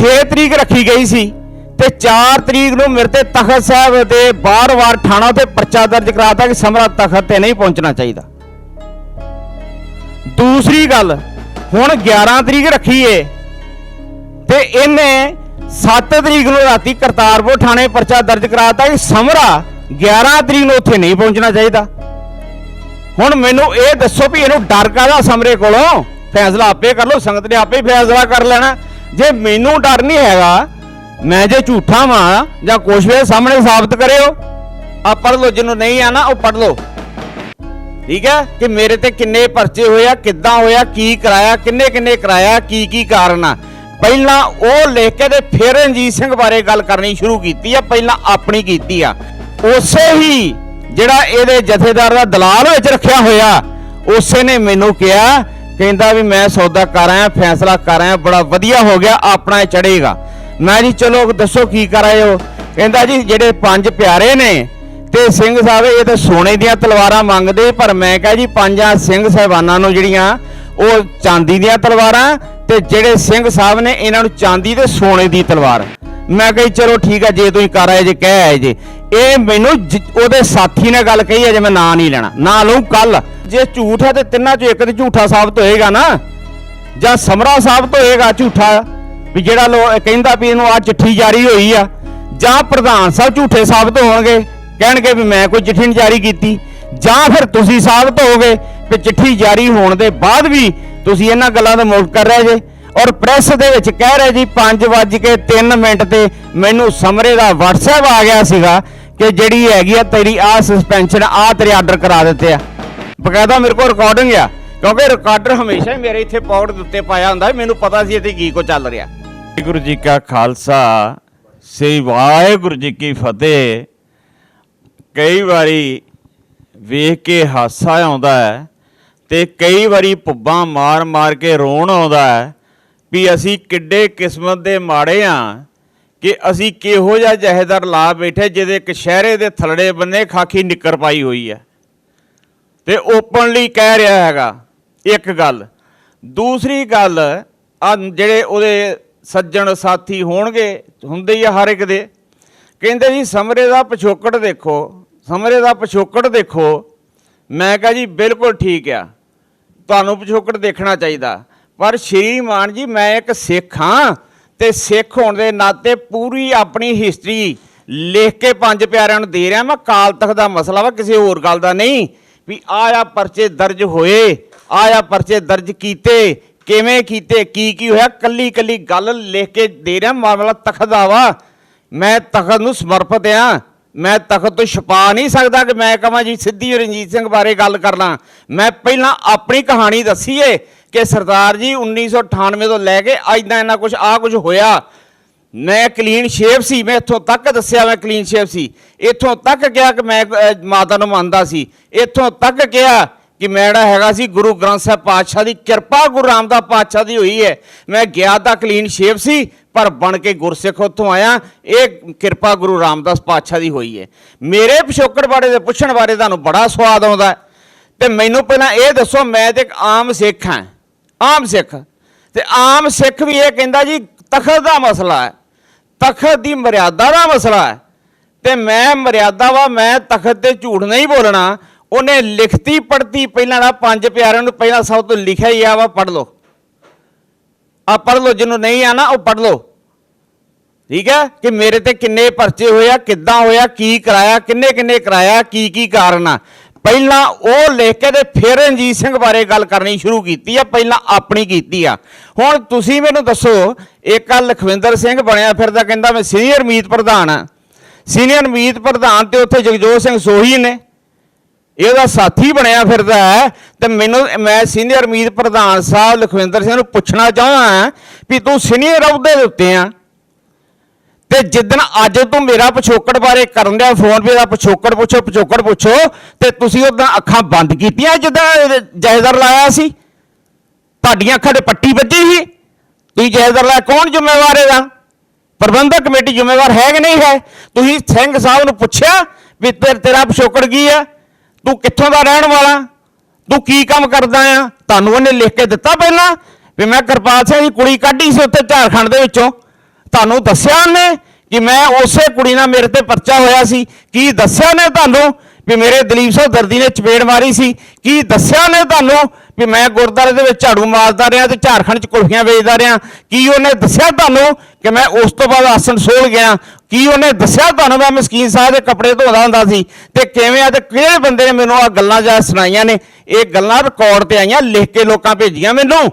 6 ਤਰੀਕ ਰੱਖੀ ਗਈ ਸੀ ਤੇ 4 ਤਰੀਕ ਨੂੰ ਮੇਰੇ ਤੇ ਤਖਤ ਸਾਹਿਬ ਤੇ ਬਾਰ-ਬਾਰ ਥਾਣਾ ਤੇ ਪਰਚਾ ਦਰਜ ਕਰਾਤਾ ਕਿ ਸਮਰਾ ਤਖਤ ਤੇ ਨਹੀਂ ਪਹੁੰਚਣਾ ਚਾਹੀਦਾ। दूसरी गल हुण 11 तरीक रखी है ते इन्हें 7 तरीक नूं राती करतारपुर थाने परचा दर्ज कराता कि समरा 11 तरीक नूं उत्थे नहीं पहुंचना चाहिए। हुण मैनूं ये दसो भी इहनूं डर काहदा समरे कोलों? फैसला आपे कर लो, संगत ने आपे फैसला कर लेना। जे मैनूं डर नहीं हैगा, मैं जे झूठा वां जां कुछ भी सामने साबित करिओ। आ पढ़ लो, जिन्हों नहीं आना वो पढ़ लो, ठीक है, कि मेरे ते किन्ने परचे होया, किद्दां होया, की कराया, किन्ने किन्ने कराया, की कारण आ। पहला वो लिख के ते फिर रणजीत सिंह बारे गल करनी शुरू की है, पहला अपनी की आ। उसे ही जिहड़ा इहदे जथेदार दा दलाल विच रखिया होया, उसे ने मैनूं कहा, कहंदा भी मैं सौदा कर आया, फैसला कर आया, बड़ा वधिया हो गया, अपना चढ़ेगा। मैं जी चलो दसो की कर आए हो? कहंदा जी जिहड़े 5 प्यारे ने ते सिंह साहब ये तो सोने दियां तलवारां मंगदे, पर मैं कहा जी 5 सिंह साहिबानां नूं जिहड़ियां वो चांदी दियां तलवारां ते जिहड़े सिंह साहब ने इन्हां नूं चांदी ते सोने दी तलवार। मैं कही चलो ठीक है, जे तुसीं कर आए जे कह आए जे। ये मैनूं ओहदे साथी ने गल कही है, जे मैं नां नहीं लेना, ना लूँ कल। जे झूठ है तो तिन्नां चों एक ते झूठा साबित होएगा ना, जां समरा साबित होएगा झूठा भी जिहड़ा कहंदा भी इहनूं आ चिट्ठी जारी होई आ, जां प्रधान साहब झूठे साबित होणगे, कहणगे भी मैं कोई चिट्ठी नहीं जारी की, जां फिर तुसीं साबित हो गए कि चिट्ठी जारी होने के बाद भी तुसीं इन्हां गल्लां दा मुल्क कर रहे जे। और प्रेस दे विच कह रहे जी 5:03 ते मैनूं समरे दा WhatsApp आ गया सीगा कि जिहड़ी हैगी आ तेरी आ सस्पेंशन आ तेरे आर्डर करा दित्ते आ। बकायदा मेरे को रिकॉर्डिंग आ, क्योंकि रिकॉर्डर हमेशा ही मेरे इत्थे पॉकेट दे उत्ते पाया हुंदा, मैनूं पता सी इत्थे की को चल रहा। वाहिगुरू जी का खालसा, श्री वाहिगुरू जी की फतेह। कई बारी वेख के हासा आउंदा है ते कई बारी पुब्बां मार मार के रोण आउंदा है भी असी किड्डे किस्मत दे माड़े हाँ कि असी किहो जिहा जहेदार ला बैठे जिहदे कशहरे दे थलड़े बन्ने खाकी निक्कर पाई हुई है ते ओपनली कह रहा हैगा। एक गल, दूसरी गल आ जिहड़े उहदे सज्जण साथी होणगे, हुंदे ही हर एक दे, कहंदे जी समरे दा पिछोकड़ देखो, समरे दा पिछोकड़ देखो। मैं कहा जी बिल्कुल ठीक है, तुहानूं पिछोकड़ देखना चाहिए, पर श्रीमान जी मैं एक सिख हाँ ते सिख होने के नाते पूरी अपनी हिस्टरी लिख के 5 प्यारिਆਂ ਨੂੰ दे रहा। मैं काल तख्त का मसला वा, किसी होर गल दा नहीं भी आया परचे दर्ज होए, आया परचे दर्ज कीते, किवें कीते, की होया, कल्ली कल्ली गल लिख के दे रहा। मामला तख्त दा वा, मैं तख्त नूं समर्पित हाँ, मैं तख्त तो छुपा नहीं सकता कि मैं कहां जी सिद्धी रणजीत सिंह बारे गल करना। मैं पहला अपनी कहानी दसी है कि सरदार जी 1998 तो लैके अज दा इन्ना कुछ आ कुछ होया। मैं क्लीन शेव सी, मैं इत्थों तक दस्सिया मैं क्लीन शेव सी, इत्थों तक कहा कि मैं माता नूं मनदा सी, इत्थों तक कहा कि मैं जिहड़ा हैगा सी गुरु ग्रंथ साहिब पातशाह की कृपा, गुरु रामदास पातशाह की हुई है। मैं गया था क्लीन शेव सी, पर बन के गुरसिख उत्थों आया, ये कृपा गुरु रामदास पातशाह की हुई है। मेरे पिछोकड़ बारे पुछण बारे तुहानूं बड़ा स्वाद आउंदा है ते मैनूं पहलां ये दसो, मैं तो एक आम सिख हाँ, आम सिख ते आम सिख भी ये कहंदा जी तखत का मसला है, तखत की मर्यादा का मसला है ते मैं मर्यादा वा, मैं तखत ते झूठ नहीं बोलना। उन्हें लिखती पढ़ती पहला ना 5 प्यारिਆਂ ਨੂੰ पहला सब तो लिखा ही आ वा, पढ़ लो, आ पढ़ लो, जिन्हों नहीं आना वो पढ़ लो, ठीक है, कि मेरे ते किन्ने परचे होया, किद्दां होया, की कराया, किन्ने किन्ने कराया, की कारण आ। पहला वो लिख के ते फिर रणजीत सिंह बारे गल करनी शुरू की है, पहला अपनी की आ। हुण तुसीं मैनूं दसो, एक लखविंदर सिंह बनया फिरदा कहंदा मैं सीनियर मीत प्रधान हाँ, सीनियर मीत प्रधान तो उत्थे जगजोत सिंह सोही ने ਇਹਦਾ ਸਾਥੀ ਬਣਿਆ ਫਿਰਦਾ ਹੈ ਤੇ मैं सीनियर मीत प्रधान साहब लखविंदर सिंह ਨੂੰ ਪੁੱਛਣਾ ਚਾਹੁੰਦਾ ਵੀ ਤੂੰ ਸੀਨੀਅਰ ਅਹੁਦੇ ਦੇ ਉੱਤੇ ਆ ਤੇ ਜਿੱਦਣ ਅੱਜ ਤੂੰ ਮੇਰਾ ਪਿਛੋਕੜ ਬਾਰੇ ਕਰਨ ਦਿਆ ਫੋਨ ਵੀ ਦਾ ਪਿਛੋਕੜ ਪੁੱਛੋ ਤੇ ਤੁਸੀਂ ਉਦਾਂ ਅੱਖਾਂ ਬੰਦ ਕੀਤੀਆਂ ਜਿੱਦਾਂ ਜਹੇਦਾਰ ਲਾਇਆ ਸੀ, ਤੁਹਾਡੀਆਂ ਅੱਖਾਂ ਤੇ ਪੱਟੀ ਵੱਜੀ ਸੀ, ਤੁਸੀਂ ਜਹੇਦਾਰ ਲਾਇਆ, ਕੌਣ ਜ਼ਿੰਮੇਵਾਰ ਇਹਦਾ? ਪ੍ਰਬੰਧਕ ਕਮੇਟੀ ਜ਼ਿੰਮੇਵਾਰ ਹੈ ਕਿ ਨਹੀਂ ਹੈ? ਤੁਸੀਂ ਸਿੰਘ ਸਾਹਿਬ ਨੂੰ ਪੁੱਛਿਆ ਵੀ ਤੇਰਾ ਪਿਛੋਕੜ ਕੀ ਆ, तू कित्थों का रहने वाला, तू की काम करदा आ? तुहानूं उहने लिख के दिता पहला भी मैं कृपाल सिंह की कुड़ी काढ़ी सी उत्थे झारखंड दे विचों, ਤੁਹਾਨੂੰ ਦੱਸਿਆ ਉਹਨੇ ਕਿ ਮੈਂ ਉਸੇ ਕੁੜੀ ਨਾਲ ਮੇਰੇ ਤੇ ਪਰਚਾ ਹੋਇਆ ਸੀ? ਕੀ ਦੱਸਿਆ ਉਹਨੇ ਤੁਹਾਨੂੰ ਵੀ ਮੇਰੇ ਦਲੀਪ ਸਿੰਘ ਦਰਦੀ ਨੇ ਚਪੇੜ ਮਾਰੀ ਸੀ? ਕੀ ਦੱਸਿਆ ਉਹਨੇ ਤੁਹਾਨੂੰ ਵੀ ਮੈਂ ਗੁਰਦੁਆਰੇ ਦੇ ਵਿੱਚ ਝਾੜੂ ਮਾਰਦਾ ਰਿਹਾ ਤੇ ਝਾਰਖੰਡ 'ਚ ਕੁਲਫੀਆਂ ਵੇਚਦਾ ਰਿਹਾ? ਕੀ ਉਹਨੇ ਦੱਸਿਆ ਤੁਹਾਨੂੰ ਕਿ ਮੈਂ ਉਸ ਤੋਂ ਬਾਅਦ ਆਸਨਸੋਲ ਗਿਆ? ਕੀ ਉਹਨੇ ਦੱਸਿਆ ਤੁਹਾਨੂੰ ਮੈਂ ਮਸਕੀਨ ਸਾਹਿਬ ਦੇ ਕੱਪੜੇ ਧੋਦਾ ਹੁੰਦਾ ਸੀ ਤੇ ਕਿਵੇਂ ਆ ਤੇ ਕਿਹੜੇ ਬੰਦੇ ਨੇ ਮੈਨੂੰ ਆ ਗੱਲਾਂ ਜਾਂ ਸੁਣਾਈਆਂ ਨੇ? ਇਹ ਗੱਲਾਂ ਰਿਕਾਰਡ ਤੇ ਆਈਆਂ, ਲਿਖ ਕੇ ਲੋਕਾਂ ਭੇਜੀਆਂ ਮੈਨੂੰ।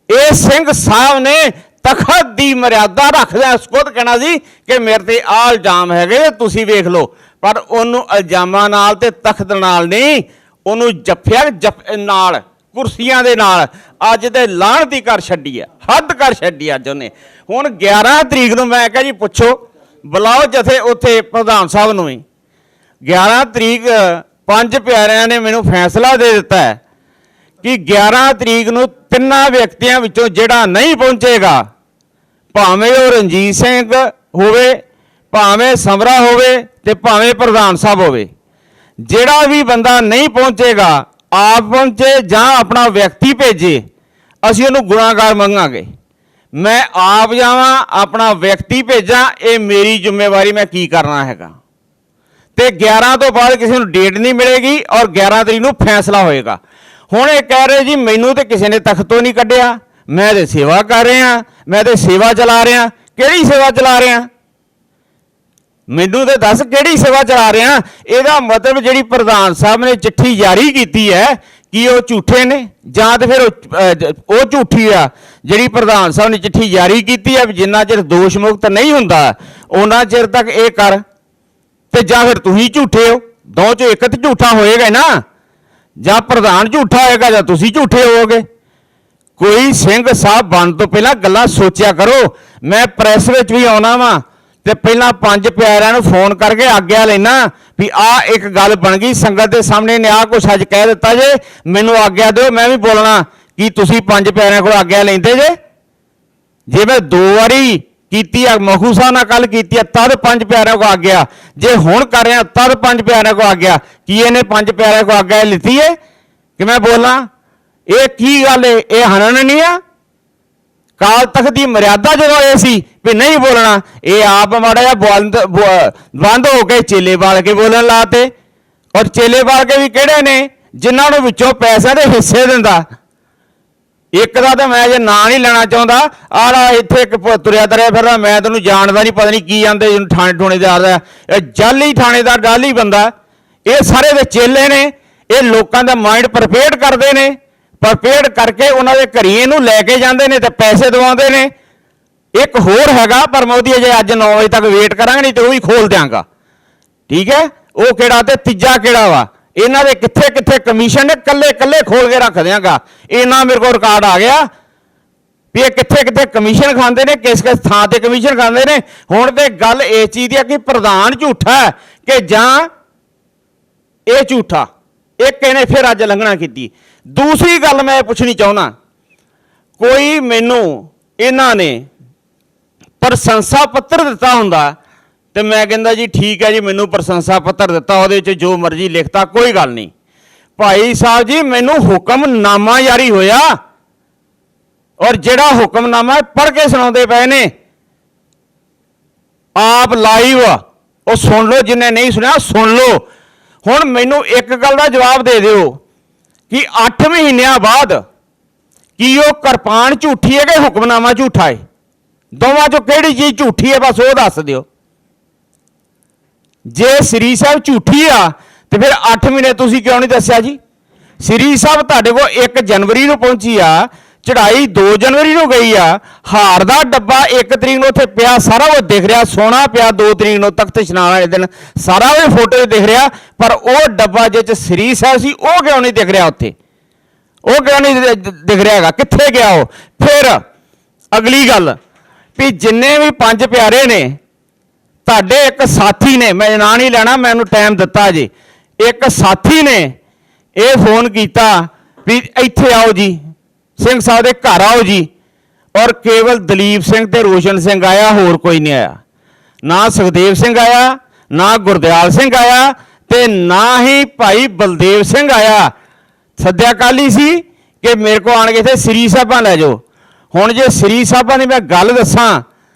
ਇਹ ਸਿੰਘ ਸਾਹਿਬ ਨੇ ਤਖਤ ਦੀ ਮਰਿਆਦਾ ਰੱਖਦਿਆਂ ਖੁਦ ਕਹਿਣਾ ਸੀ ਕਿ ਮੇਰੇ ਤੇ ਆਹ ਇਲਜ਼ਾਮ ਹੈਗੇ, ਤੁਸੀਂ ਵੇਖ ਲਓ। ਪਰ ਉਹਨੂੰ ਇਲਜ਼ਾਮਾਂ ਨਾਲ ਤੇ ਤਖਤ ਨਾਲ ਨਹੀਂ, ਉਹਨੂੰ ਜੱਫਿਆ ਨਾਲ, ਕੁਰਸੀਆਂ ਦੇ ਨਾਲ ਅੱਜ ਤੇ ਲਾਹਨਤੀ ਕਰ ਛੱਡੀ ਆ, ਹੱਦ ਕਰ ਛੱਡੀ ਅੱਜ ਉਹਨੇ। ਹੁਣ 11 ਤਰੀਕ ਨੂੰ ਮੈਂ ਕਿਹਾ ਜੀ ਪੁੱਛੋ, ਬੁਲਾਓ ਜਥੇ ਉੱਥੇ ਪ੍ਰਧਾਨ ਸਾਹਿਬ ਨੂੰ ਹੀ। 11 ਤਰੀਕ ਪੰਜ ਪਿਆਰਿਆਂ ਨੇ ਮੈਨੂੰ ਫੈਸਲਾ ਦੇ ਦਿੱਤਾ ਹੈ ਕਿ 11 ਤਰੀਕ ਨੂੰ ਤਿੰਨਾਂ ਵਿਅਕਤੀਆਂ ਵਿੱਚੋਂ ਜਿਹੜਾ ਨਹੀਂ ਪਹੁੰਚੇਗਾ, ਭਾਵੇਂ ਉਹ ਰਣਜੀਤ ਸਿੰਘ ਹੋਵੇ, ਭਾਵੇਂ ਸਮਰਾ ਹੋਵੇ ਤੇ ਭਾਵੇਂ ਪ੍ਰਧਾਨ ਸਾਹਿਬ ਹੋਵੇ, ਜਿਹੜਾ ਵੀ ਬੰਦਾ ਨਹੀਂ ਪਹੁੰਚੇਗਾ, ਆਪ ਪਹੁੰਚੇ ਜਾਂ ਆਪਣਾ ਵਿਅਕਤੀ ਭੇਜੇ, ਅਸੀਂ ਉਹਨੂੰ ਗੁਨਾਹਗਾਰ ਮੰਨਾਂਗੇ। ਮੈਂ ਆਪ ਜਾਵਾਂ, ਆਪਣਾ ਵਿਅਕਤੀ ਭੇਜਾਂ, ਇਹ ਮੇਰੀ ਜ਼ਿੰਮੇਵਾਰੀ, ਮੈਂ ਕੀ ਕਰਨਾ ਹੈਗਾ। ਤੇ 11 ਤੋਂ ਬਾਅਦ ਕਿਸੇ ਨੂੰ ਡੇਟ ਨਹੀਂ ਮਿਲੇਗੀ ਔਰ 11 ਤਰੀਕ ਨੂੰ ਫੈਸਲਾ ਹੋਏਗਾ। ਹੁਣ ਇਹ ਕਹਿ ਰਹੇ ਜੀ ਮੈਨੂੰ ਤੇ ਕਿਸੇ ਨੇ ਤਖਤ ਤੋਂ ਨਹੀਂ ਕੱਢਿਆ, ਮੈਂ ਤੇ ਸੇਵਾ ਕਰ ਰਿਹਾ, ਮੈਂ ਤੇ ਸੇਵਾ ਚਲਾ ਰਿਹਾ। ਕਿਹੜੀ ਸੇਵਾ ਚਲਾ ਰਿਹਾ? ਮੈਨੂੰ ਤੇ ਦੱਸ ਕਿਹੜੀ ਸੇਵਾ ਚਲਾ ਰਿਹਾ? ਇਹਦਾ ਮਤਲਬ ਜਿਹੜੀ ਪ੍ਰਧਾਨ ਸਾਹਿਬ ਨੇ ਚਿੱਠੀ ਜਾਰੀ ਕੀਤੀ ਹੈ ਕਿ ਉਹ ਝੂਠੇ ਨੇ ਜਾਂ ਤੇ ਫਿਰ ਉਹ ਝੂਠੀ ਆ ਜਿਹੜੀ ਪ੍ਰਧਾਨ ਸਾਹਿਬ ਨੇ ਚਿੱਠੀ ਜਾਰੀ ਕੀਤੀ ਹੈ ਵੀ ਜਿੰਨਾ ਚਿਰ ਦੋਸ਼ ਮੁਕਤ ਨਹੀਂ ਹੁੰਦਾ ਉਹਨਾਂ ਚਿਰ ਤੱਕ ਇਹ ਕਰ, ਤੇ ਜਾਂ ਫਿਰ ਤੁਸੀਂ ਝੂਠੇ ਹੋ। ਦੋ ਚੋਂ ਇੱਕ ਤੇ ਝੂਠਾ ਹੋਏਗਾ ਨਾ, ਜਾਂ ਪ੍ਰਧਾਨ ਝੂਠਾ ਹੋਏਗਾ ਜਾਂ ਤੁਸੀਂ ਝੂਠੇ ਹੋਵੋਗੇ। ਕੋਈ ਸਿੰਘ ਸਾਹਿਬ ਬਣਨ ਤੋਂ ਪਹਿਲਾਂ ਗੱਲਾਂ ਸੋਚਿਆ ਕਰੋ। ਮੈਂ ਪ੍ਰੈਸ ਵਿੱਚ ਵੀ ਆਉਣਾ ਵਾਂ ਤੇ ਪਹਿਲਾਂ ਪੰਜ ਪਿਆਰਿਆਂ ਨੂੰ ਫੋਨ ਕਰਕੇ ਆਗਿਆ ਲੈਣਾ ਵੀ ਆਹ ਇੱਕ ਗੱਲ ਬਣ ਗਈ, ਸੰਗਤ ਦੇ ਸਾਹਮਣੇ ਨੇ ਆਹ ਕੁਛ ਅੱਜ ਕਹਿ ਦਿੱਤਾ ਜੇ, ਮੈਨੂੰ ਆਗਿਆ ਦਿਓ, ਮੈਂ ਵੀ ਬੋਲਣਾ। ਕੀ ਤੁਸੀਂ ਪੰਜ ਪਿਆਰਿਆਂ ਕੋਲ ਆਗਿਆ ਲੈਂਦੇ ਜੇ ਮੈਂ 2 ਵਾਰੀ ਕੀਤੀ ਆ, ਮਖੂ ਸਾਹਿਬ ਨਾਲ ਕੱਲ ਕੀਤੀ ਆ, ਤਦ ਪੰਜ ਪਿਆਰਿਆਂ ਕੋਲ ਆਗਿਆ, ਜੇ ਹੁਣ ਕਰ ਰਿਹਾ ਤਦ ਪੰਜ ਪਿਆਰਿਆਂ ਕੋਲ ਆਗਿਆ। ਕੀ ਇਹਨੇ ਪੰਜ ਪਿਆਰਿਆਂ ਕੋਲ ਆਗਿਆ ਲਿੱਤੀ ਹੈ ਕਿ ਮੈਂ ਬੋਲਾਂ? ਇਹ ਕੀ ਗੱਲ ਹੈ? ਇਹ ਹਨਨ ਨਹੀਂ ਆ? ਕਾਲ ਤਖਤ ਦੀ ਮਰਿਆਦਾ ਜਦੋਂ ਇਹ ਸੀ ਵੀ ਨਹੀਂ ਬੋਲਣਾ, ਇਹ ਆਪ ਮਾੜਾ ਜਿਹਾ ਬੰਦ ਹੋ ਕੇ ਚੇਲੇ ਬਾਲ ਕੇ ਬੋਲਣ ਲਾਤੇ। ਔਰ ਚੇਲੇ ਬਾਲ ਕੇ ਵੀ ਕਿਹੜੇ ਨੇ? ਜਿਨ੍ਹਾਂ ਨੂੰ ਵਿੱਚੋਂ ਪੈਸਿਆਂ ਦੇ ਹਿੱਸੇ ਦਿੰਦਾ। ਇੱਕ ਦਾ ਤਾਂ ਮੈਂ ਜੇ ਨਾਂ ਨਹੀਂ ਲੈਣਾ ਚਾਹੁੰਦਾ, ਆਹ ਇੱਥੇ ਇੱਕ ਤੁਰਿਆ ਤਰਿਆ ਫਿਰਦਾ, ਮੈਂ ਤੈਨੂੰ ਜਾਣਦਾ ਨਹੀਂ, ਪਤਾ ਨਹੀਂ ਕੀ ਜਾਂਦੇ ਜਿਹਨੂੰ ਥਾਣੇਦਾਰ ਦਾ, ਇਹ ਜਾਲੀ ਥਾਣੇਦਾਰ, ਜਾਲੀ ਬੰਦਾ। ਇਹ ਸਾਰੇ ਦੇ ਚੇਲੇ ਨੇ, ਇਹ ਲੋਕਾਂ ਦਾ ਮਾਈਂਡ ਪਰਫੇਟ ਕਰਦੇ ਨੇ, ਪਰਫੇਟ ਕਰਕੇ ਉਹਨਾਂ ਦੇ ਘਰੀ ਇਹਨੂੰ ਲੈ ਕੇ ਜਾਂਦੇ ਨੇ ਤੇ ਪੈਸੇ ਦਿਵਾਉਂਦੇ ਨੇ। ਇੱਕ ਹੋਰ ਹੈਗਾ, ਪਰ ਮੈਂ ਉਹਦੀ ਅਜੇ ਅੱਜ 9 ਵਜੇ ਤੱਕ ਵੇਟ ਕਰਾਂਗੇ, ਨਹੀਂ ਤੇ ਉਹ ਵੀ ਖੋਲ ਦਿਆਂਗਾ, ਠੀਕ ਹੈ? ਉਹ ਕਿਹੜਾ ਤੇ ਤੀਜਾ ਕਿਹੜਾ ਵਾ? ਇਹਨਾਂ ਦੇ ਕਿੱਥੇ ਕਿੱਥੇ ਕਮਿਸ਼ਨ ਨੇ, ਕੱਲੇ ਕੱਲੇ ਖੋਲ ਕੇ ਰੱਖ ਦਿਆਂਗਾ। ਇਹਨਾਂ ਮੇਰੇ ਕੋਲ ਰਿਕਾਰਡ ਆ ਗਿਆ ਵੀ ਇਹ ਕਿੱਥੇ ਕਿੱਥੇ ਕਮਿਸ਼ਨ ਖਾਂਦੇ ਨੇ, ਕਿਸ ਕਿਸ ਥਾਂ ਤੇ ਕਮਿਸ਼ਨ ਖਾਂਦੇ ਨੇ। ਹੁਣ ਤੇ ਗੱਲ ਇਸ ਚੀਜ਼ ਦੀ ਆ ਕਿ ਪ੍ਰਧਾਨ ਝੂਠਾ ਹੈ ਕਿ ਜਾਂ ਇਹ ਝੂਠਾ। ਇੱਕ ਇਹਨੇ ਫਿਰ ਅੱਜ ਲੰਘਣਾ ਕੀਤੀ। ਦੂਸਰੀ ਗੱਲ ਮੈਂ ਪੁੱਛਣੀ ਚਾਹੁੰਦਾ, ਕੋਈ ਮੈਨੂੰ ਇਹਨਾਂ ਨੇ ਪ੍ਰਸ਼ੰਸਾ ਪੱਤਰ ਦਿੱਤਾ ਹੁੰਦਾ ਤੇ ਮੈਂ ਕਹਿੰਦਾ ਜੀ ਠੀਕ ਹੈ ਜੀ, ਮੈਨੂੰ ਪ੍ਰਸ਼ੰਸਾ ਪੱਤਰ ਦਿੱਤਾ, ਉਹਦੇ ਵਿੱਚ ਜੋ ਮਰਜ਼ੀ ਲਿਖਤਾ, ਕੋਈ ਗੱਲ ਨਹੀਂ। ਭਾਈ ਸਾਹਿਬ ਜੀ, ਮੈਨੂੰ ਹੁਕਮਨਾਮਾ ਜਾਰੀ ਹੋਇਆ ਔਰ ਜਿਹੜਾ ਹੁਕਮਨਾਮਾ ਪੜ੍ਹ ਕੇ ਸੁਣਾਉਂਦੇ ਪਏ ਨੇ ਆਪ ਲਾਈਵ, ਉਹ ਸੁਣ ਲਓ, ਜਿੰਨੇ ਨਹੀਂ ਸੁਣਿਆ ਸੁਣ ਲਓ। ਹੁਣ ਮੈਨੂੰ ਇੱਕ ਗੱਲ ਦਾ ਜਵਾਬ ਦੇ ਦਿਓ ਕਿ 8 ਮਹੀਨਿਆਂ ਬਾਅਦ ਕੀ ਉਹ ਕਿਰਪਾਨ ਝੂਠੀ ਹੈ ਕਿ ਹੁਕਮਨਾਮਾ ਝੂਠਾ ਹੈ? ਦੋਵਾਂ ਚੋਂ ਕਿਹੜੀ ਚੀਜ਼ ਝੂਠੀ ਹੈ, ਬਸ ਉਹ ਦੱਸ ਦਿਓ। ਜੇ ਸ੍ਰੀ ਸਾਹਿਬ ਝੂਠੀ ਆ ਤੇ ਫਿਰ 8 ਮਹੀਨੇ ਤੁਸੀਂ ਕਿਉਂ ਨਹੀਂ ਦੱਸਿਆ ਜੀ? ਸ੍ਰੀ ਸਾਹਿਬ ਤੁਹਾਡੇ ਕੋਲ 1 ਜਨਵਰੀ ਨੂੰ ਪਹੁੰਚੀ ਆ, ਚੜ੍ਹਾਈ 2 ਜਨਵਰੀ ਨੂੰ ਗਈ ਆ, ਹਾਰ ਦਾ ਡੱਬਾ 1 ਤਰੀਕ ਨੂੰ ਉੱਥੇ ਪਿਆ, ਸਾਰਾ ਉਹ ਦਿਖ ਰਿਹਾ, ਸੋਨਾ ਪਿਆ 2 ਤਰੀਕ ਨੂੰ ਤਖਤ ਇਸ਼ਨਾਨ ਵਾਲੇ ਦਿਨ, ਸਾਰਾ ਉਹ ਫੋਟੋ ਦਿਖ ਰਿਹਾ, ਪਰ ਉਹ ਡੱਬਾ ਜਿਹ 'ਚ ਸ੍ਰੀ ਸਾਹਿਬ ਸੀ ਉਹ ਕਿਉਂ ਨਹੀਂ ਦਿਖ ਰਿਹਾ ਉੱਥੇ? ਉਹ ਕਿਉਂ ਨਹੀਂ ਦਿਖ ਰਿਹਾ ਹੈਗਾ? ਕਿੱਥੇ ਗਿਆ ਉਹ? ਫਿਰ ਅਗਲੀ ਗੱਲ ਵੀ ਜਿੰਨੇ ਵੀ ਪੰਜ ਪਿਆਰੇ ਨੇ, ਤੁਹਾਡੇ ਇੱਕ ਸਾਥੀ ਨੇ, ਮੈਂ ਨਾਂ ਨਹੀਂ ਲੈਣਾ, ਮੈਨੂੰ ਟਾਈਮ ਦਿੱਤਾ ਜੀ, ਇੱਕ ਸਾਥੀ ਨੇ ਇਹ ਫੋਨ ਕੀਤਾ ਵੀ ਇੱਥੇ ਆਓ ਜੀ, ਸਿੰਘ ਸਾਹਿਬ ਦੇ ਘਰ ਆਓ ਜੀ, ਔਰ ਕੇਵਲ ਦਲੀਪ ਸਿੰਘ ਤੇ ਰੋਸ਼ਨ ਸਿੰਘ ਆਇਆ, ਹੋਰ ਕੋਈ ਨਹੀਂ ਆਇਆ। ਨਾ ਸੁਖਦੇਵ ਸਿੰਘ ਆਇਆ, ਨਾ ਗੁਰਦਿਆਲ ਸਿੰਘ ਆਇਆ, ਤੇ ਨਾ ਹੀ ਭਾਈ ਬਲਦੇਵ ਸਿੰਘ ਆਇਆ। ਸੱਦਿਆ ਕਾਲੀ ਸੀ ਕਿ ਮੇਰੇ ਕੋਲ ਆਣ ਕੇ ਇੱਥੇ ਸ੍ਰੀ ਸਾਹਿਬਾਂ ਲੈ ਜਾਓ। ਹੁਣ ਜੇ ਸ੍ਰੀ ਸਾਹਿਬਾਂ ਦੀ ਮੈਂ ਗੱਲ ਦੱਸਾਂ